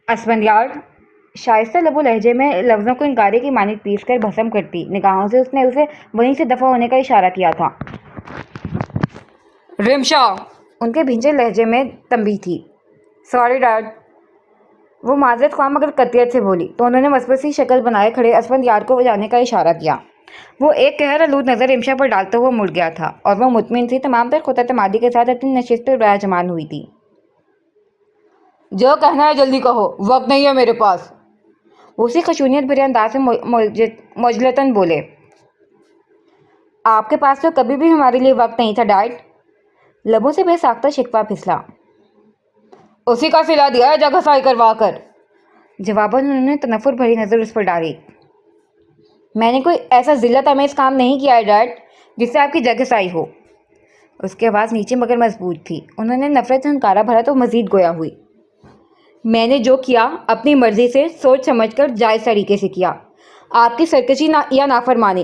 اسفندیار، شائستہ لب و لہجے میں لفظوں کو انکارے کی مانند پیس کر بھسم کرتی نگاہوں سے اس نے اسے وہیں سے دفع ہونے کا اشارہ کیا تھا۔ رمشا، ان کے بھینجے لہجے میں تنبیہ تھی۔ سوری ڈیڈ، وہ معذرت خواہ مگر قطعیت سے بولی تو انہوں نے وسوسی شکل بنائے کھڑے اسفندیار کو جانے کا اشارہ کیا۔ وہ ایک قہر آلود نظر رمشا پر ڈالتا ہوا مڑ گیا تھا اور وہ مطمئن سی تمام تر خود اعتمادی کے ساتھ اپنی نشست پر براجمان ہوئی تھی۔ جو کہنا ہے جلدی کہو، وقت نہیں ہے میرے پاس، وہ اسی خشونیت بھرے انداز سے موجلتاً بولے۔ آپ کے پاس تو کبھی بھی ہمارے لیے وقت نہیں تھا ڈیڈ، لبوں سے بے ساختہ شکوہ پھسلا۔ اسی کا صلہ دیا ہے جگ ہسائی کروا کر، جواباً انہوں نے تنفر بھری نظر اس پر ڈالی۔ میں نے کوئی ایسا ذلت آمیز کام نہیں کیا ہے ڈیڈ جس سے آپ کی جگ ہسائی ہو۔ اس کی آواز نیچے مگر مضبوط تھی۔ انہوں نے نفرت سے ہنکارا بھرا تو مزید گویا ہوئی۔ میں نے جو کیا اپنی مرضی سے سوچ سمجھ کر جائز طریقے سے کیا۔ آپ کی سرکشی یا نافرمانی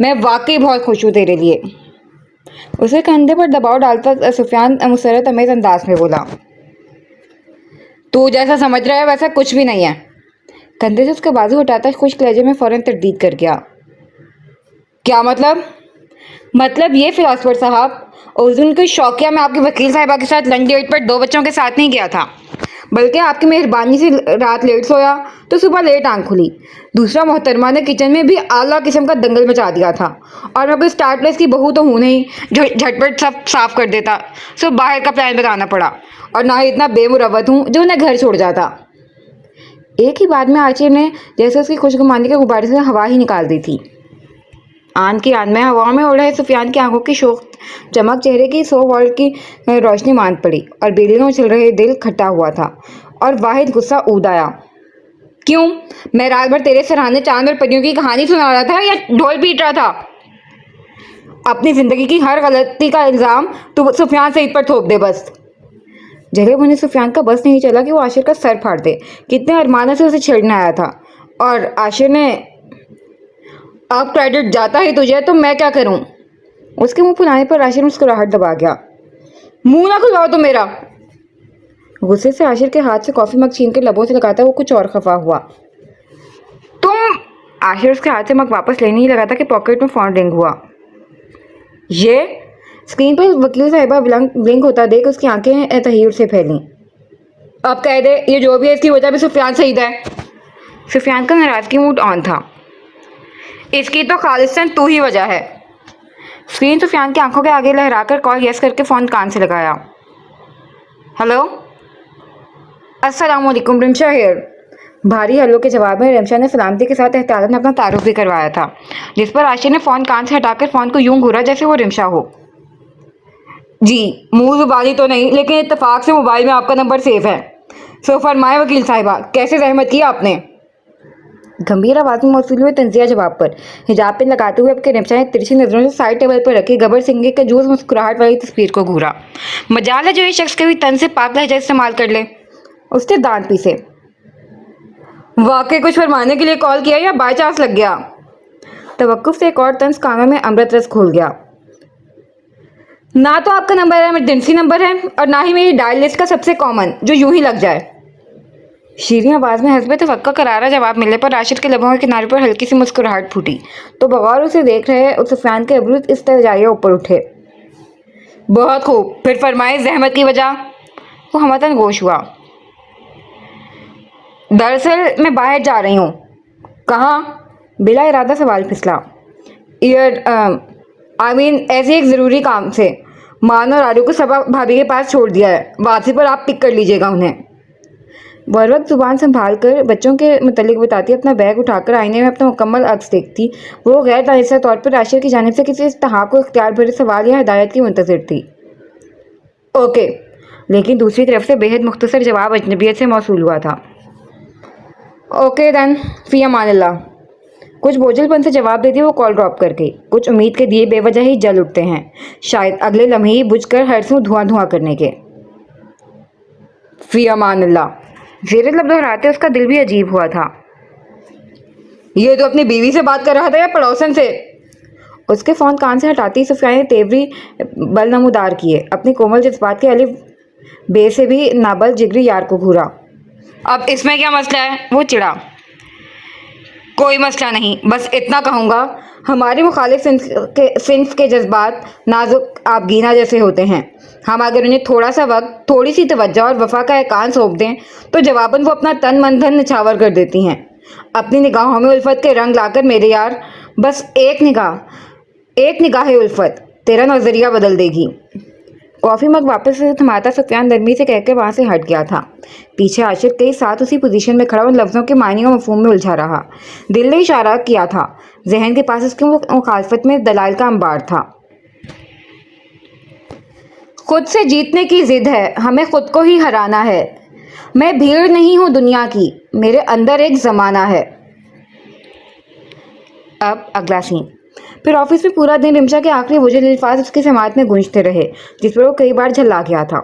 میں واقعی بہت خوش ہوں تیرے لیے. اسے کندھے پر دباؤ ڈالتا سفیان مسرت امیز انداز میں بولا. تو جیسا سمجھ رہا ہے ویسا کچھ بھی نہیں ہے. کندھے سے اس کا بازو ہٹاتا خشک لہجے میں فوراً تردید کر گیا. کیا مطلب؟ مطلب یہ فلاسفر صاحب، اس دن کوئی شوقیہ میں آپ کی وکیل صاحبہ کے ساتھ لنچ ڈیٹ پر 2 بچوں کے ساتھ نہیں گیا تھا، بلکہ آپ کی مہربانی سے رات لیٹ سویا تو صبح لیٹ آنکھ کھلی. دوسرا، محترمہ نے کچن میں بھی اعلیٰ قسم کا دنگل مچا دیا تھا، اور میں کوئی اسٹار پلس کی بہو تو ہوں نہیں جو جھٹپٹ سب صاف کر دیتا. سو باہر کا پلان بتانا پڑا، اور نہ ہی اتنا بے مروت ہوں جو انہیں گھر چھوڑ جاتا. ایک ہی بات میں عاشر نے جیسے اس کی خوشگمانی کے غبارے سے ہوا ہی نکال دی تھی. آن کی آن میں ہوا میں اڑ رہے سفیان کی آنکھوں کی شوخ چمک چہرے کی 100 واٹ کی روشنی ماند پڑی، اور بیڑیوں میں چل رہے دل کھٹا ہوا تھا، اور واحد غصہ اود آیا. کیوں؟ میں رات بھر تیرے سراہنے چاند اور پریوں کی کہانی سنا رہا تھا یا ڈھول پیٹ رہا تھا؟ اپنی زندگی کی ہر غلطی کا الزام تو سفیان سعید پر تھوپ دے بس. جگہ بنے سفیان کا بس نہیں چلا کہ وہ عاشر کا سر پھاڑ دے. کتنے ارمانوں سے اسے چھیڑنے آیا تھا، اور عاشر نے... اب کریڈٹ جاتا ہی تجھے تو میں کیا کروں؟ اس کے منہ پھلانے پر عاشر مسکراہٹ دبا گیا. منہ نہ کھلواؤ تو میرا. غصے سے عاشر کے ہاتھ سے کافی مگ چھین کر لبوں سے لگاتا وہ کچھ اور خفا ہوا. تم... عاشر اس کے ہاتھ سے مگ واپس لینے ہی لگا تھا کہ پاکٹ میں فون رنگ ہوا. یہ اسکرین پر وکیل صاحبہ بلنک ہوتا دیکھ اس کی آنکھیں تحیر سے پھیلیں. اب کہہ دے یہ جو بھی ہے اس کی وجہ بھی سفیان سعید ہے. سفیان کا ناراضگی موڈ آن تھا. اس کی تو خالصاً تو ہی وجہ ہے. اسکرین سفیان کی آنکھوں کے آگے لہرا کر کال یس کر کے فون کان سے لگایا. ہلو، السلام علیکم، رمشا ہیئر. بھاری ہلو کے جواب میں رمشا نے سلامتی کے ساتھ احتیاطاً اپنا تعارف بھی کروایا تھا، جس پر عاشر نے فون کان سے ہٹا کر فون کو یوں گھورا جیسے وہ رمشا ہو. جی، منہ زبانی تو نہیں، لیکن اتفاق سے موبائل میں آپ کا نمبر سیو ہے. سو فرمائے وکیل صاحبہ، کیسے زحمت کی آپ نے؟ گمبھیر آواز میں موصول ہوئے طنزیہ جواب پر حجاب پن لگاتے ہوئے اب کے رمشا نے ترچھی نظروں سے سائڈ ٹیبل پر رکھی گبر سنگھ کے جوز مسکراہٹ والی تصویر کو گھورا. مجال ہے جو یہ شخص کبھی تن سے پاک لہجہ استعمال کر لے. اس نے دانت پیسے. واقعی کچھ فرمانے کے لیے کال کیا یا بائی چانس لگ گیا؟ توقف سے ایک اور طنز کانوں میں امرت رس کھول گیا. نہ تو آپ کا نمبر ایمرجنسی نمبر ہے، اور نہ ہی میری ڈائل لسٹ کا سب سے کامن جو یوں ہی لگ جائے. شیریں آواز میں حسب توقع کرارا جواب ملنے پر عاشر کے لبوں کے کنارے پر ہلکی سی مسکراہٹ پھوٹی، تو بغور اسے دیکھ رہے سفیان کے ابرو استرجاعیہ اوپر اٹھے. بہت خوب، پھر فرمائے زحمت کی وجہ. وہ ہمتاً گوش ہوا. دراصل میں باہر جا رہی ہوں. کہاں؟ بلا ارادہ سوال پھسلا. ایسے ایک ضروری کام سے. مان اور آرو کو صبا بھابھی کے پاس چھوڑ دیا ہے، واپسی پر آپ پک کر لیجیے گا انہیں. وقت زبان سنبھال کر بچوں کے متعلق بتاتی اپنا بیگ اٹھا کر آئینے میں اپنا مکمل عکس دیکھتی، وہ غیر دانستہ طور پر عاشر کی جانب سے کسی استحقاق و اختیار بھرے سوال یا ہدایت کی منتظر تھی. اوکے. لیکن دوسری طرف سے بے حد مختصر جواب اجنبیت سے موصول ہوا تھا. اوکے دین، فی امان اللہ. کچھ بوجھل پن سے جواب دیتی وہ کال ڈراپ کر گئی. کچھ امید کے دیے بے وجہ ہی جل اٹھتے ہیں، شاید اگلے لمحے ہی بجھ کر ہر سو دھواں دھواں کرنے کے. فی امان اللہ. زیر لب دہراتے اس کا دل بھی عجیب ہوا تھا. یہ تو اپنی بیوی سے بات کر رہا تھا یا پڑوسن سے؟ اس کے فون کان سے ہٹاتی سفیان نے تیوری بل نمودار کیے، اپنی کومل جذبات کے الف بے سے بھی نابل جگری یار کو گھورا. اب اس میں کیا مسئلہ ہے؟ وہ چڑھا. کوئی مسئلہ نہیں، بس اتنا کہوں گا، ہماری مخالف صنف کے جذبات نازک آبگینہ جیسے ہوتے ہیں. ہم اگر انہیں تھوڑا سا وقت، تھوڑی سی توجہ اور وفا کا احسان سونپ دیں تو جواباً وہ اپنا تن من دھن نچھاور کر دیتی ہیں. اپنی نگاہوں میں الفت کے رنگ لا کر میرے یار، بس ایک نگاہ الفت تیرا نظریہ بدل دے گی. کافی مگ واپس سے تھماتا سفیان نرمی سے کہہ کے وہاں سے ہٹ گیا تھا. پیچھے عاشر کئی ساتھ اسی پوزیشن میں کھڑا ان لفظوں کے معنی و مفہوم میں الجھا رہا. دل نے اشارہ کیا تھا، ذہن کے پاس اس کی مخالفت میں دلائل کا انبار تھا. خود سے جیتنے کی ضد ہے، ہمیں خود کو ہی ہرانا ہے. میں بھیڑ نہیں ہوں دنیا کی، میرے اندر ایک زمانہ ہے. اب اگلا سین. پھر آفس میں پورا دن رمشا کے آخری وجہ الفاظ اس کی سماعت میں گونجتے رہے، جس پر وہ کئی بار جھلا گیا تھا.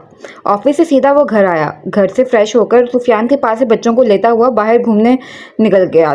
آفس سے سیدھا وہ گھر آیا. گھر سے فریش ہو کر سفیان کے پاس سے بچوں کو لیتا ہوا باہر گھومنے نکل گیا.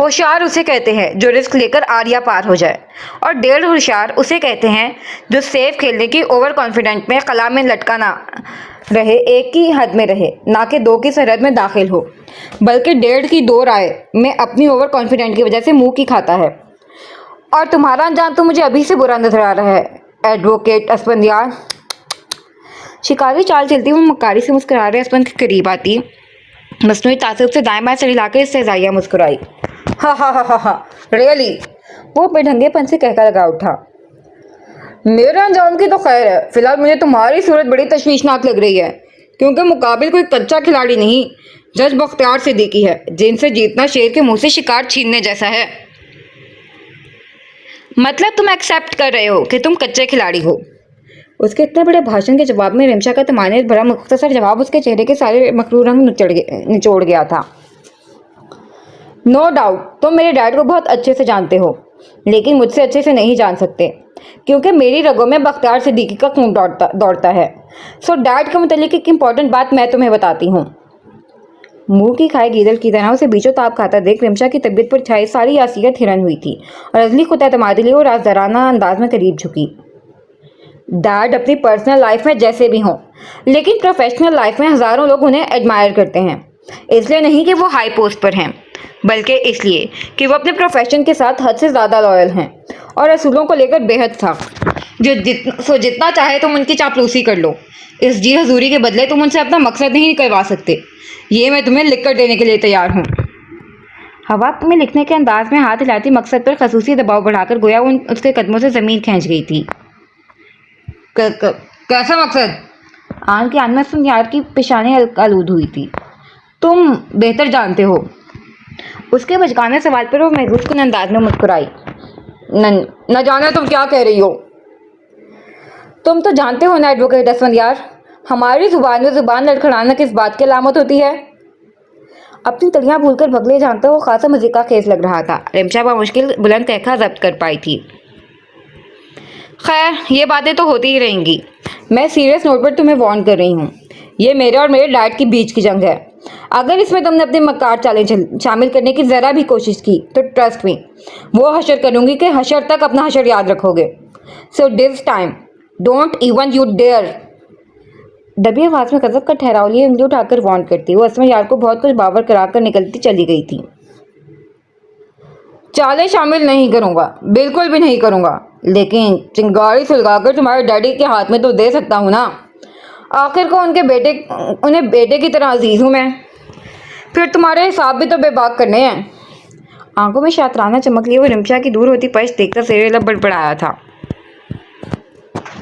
ہوشیار اسے کہتے ہیں جو رسک لے کر آریا پار ہو جائے، اور ڈیڑھ ہوشیار اسے کہتے ہیں جو سیف کھیلنے کی اوور کانفیڈنٹ میں خلا میں لٹکا نہ رہے، ایک کی حد میں رہے، نہ کہ دو کی سرحد میں داخل ہو، بلکہ ڈیڑھ کی دو رائے میں اپنی اوور کانفیڈنٹ کی وجہ سے منہ کی کھاتا ہے۔ اور تمہارا انجام تو مجھے ابھی سے برا نظر آ رہا ہے ایڈوکیٹ اسفندیار۔ شکاری چال چلتی ہوئی مکاری سے مسکرا رہے اسپند کے قریب آتی مصنوعی تعصب سے دائیں بائیں سر ہلا کر استہزائیہ مسکرائی۔ ہا ہا ہا ہا ہا، ریئلی؟ وہ بے ڈھنگے پن سے کہہ کر لگا اٹھا۔ میرے انجام کی تو خیر ہے، فی الحال مجھے تمہاری صورت بڑی تشویشناک لگ رہی ہے، کیونکہ مقابل کوئی کچا کھلاڑی نہیں، جج بختیار صدیقی ہے، جن سے جیتنا شیر کے منہ سے شکار چھیننے جیسا ہے۔ مطلب تم ایکسیپٹ کر رہے ہو کہ تم کچے کھلاڑی ہو؟ اس کے اتنے بڑے بھاشن کے جواب میں رمشا کا طمانینت بھرا مختصر جواب اس کے چہرے کے سارے مکروہ رنگ نچوڑ گیا تھا۔ نو ڈاؤٹ تم میرے ڈیڈ کو بہت اچھے سے جانتے ہو، لیکن مجھ سے اچھے سے نہیں جان سکتے، کیونکہ میری رگوں میں بختیار صدیقی کا خون دوڑتا ہے۔ سو ڈیڈ کے متعلق ایک امپورٹنٹ بات میں تمہیں بتاتی ہوں۔ منہ کی کھائے گیدڑ کی طرح اسے بیچوں تاب کھاتا دیکھ رمشا کی طبیعت پر چھائی ساری یاسیت ہرن ہوئی تھی، اور ازلی خود اعتمادی لیے وہ رازدارانہ انداز میں قریب جھکی۔ ڈیڈ اپنی پرسنل لائف میں جیسے بھی ہوں، لیکن پروفیشنل لائف میں ہزاروں لوگ انہیں ایڈمائر کرتے ہیں، اس لیے نہیں کہ وہ ہائی پوسٹ پر ہیں، بلکہ اس لیے کہ وہ اپنے پروفیشن کے ساتھ حد سے زیادہ لائل ہیں اور اصولوں کو لے کر بے حد سخت۔ جتنا چاہے تم ان کی چاپلوسی کر لو، اس جی حضوری کے بدلے تم ان سے اپنا مقصد نہیں نکلوا سکتے، یہ میں تمہیں لکھ کر دینے کے لیے تیار ہوں۔ ہوا میں لکھنے کے انداز میں ہاتھ ہلاتی مقصد پر خصوصی دباؤ بڑھا کر گویا وہ اس کے قدموں سے زمین کھینچ گئی تھی۔ کیسا مقصد؟ آن کے آن میں اسفندیار کی پیشانی آلود ہوئی تھی۔ تم بہتر جانتے ہو۔ اس کے بچگانے سوال پر وہ محظوظ کن انداز میں مسکرائی۔ نہ جانے تم کیا کہہ رہی ہو۔ تم تو جانتے ہو نا ایڈوکیٹ اسفندیار، ہماری زبان میں زبان لڑکھڑانا کس بات کی علامت ہوتی ہے؟ اپنی تلیاں بھول کر بگلے جانتا وہ خاصا مزیقہ خیز لگ رہا تھا۔ رمشا بمشکل بلند قہقہ ضبط کر پائی تھی۔ خیر، یہ باتیں تو ہوتی ہی رہیں گی، میں سیریس نوٹ پر تمہیں وارن کر رہی ہوں، یہ میرے اور میرے ڈیڈ کے بیچ کی جنگ ہے۔ اگر اس میں تم نے اپنے مکار چالیں شامل کرنے کی ذرا بھی کوشش کی تو ٹرسٹ می، وہ حشر کروں گی کہ حشر تک اپنا حشر یاد رکھو گے۔ So this time don't even you dare. دبی آواز میں غضب کا ٹھہراؤ لیے انگلی اٹھا کر وارن کرتی وہ اسفندیار کو بہت کچھ باور کرا کر نکلتی چلی گئی تھی۔ چالیں شامل نہیں کروں گا، بالکل بھی نہیں کروں گا، لیکن چنگاری سلگا کر تمہارے ڈیڈی کے ہاتھ میں تو دے سکتا ہوں نا، آخر کو انہیں بیٹے کی طرح عزیز ہوں میں، پھر تمہارے حساب بھی تو بے باک کرنے ہیں۔ آنکھوں میں شاطرانہ چمک لیے وہ رمشا کی دور ہوتی پشت دیکھ کر زیر لب بڑبڑایا تھا۔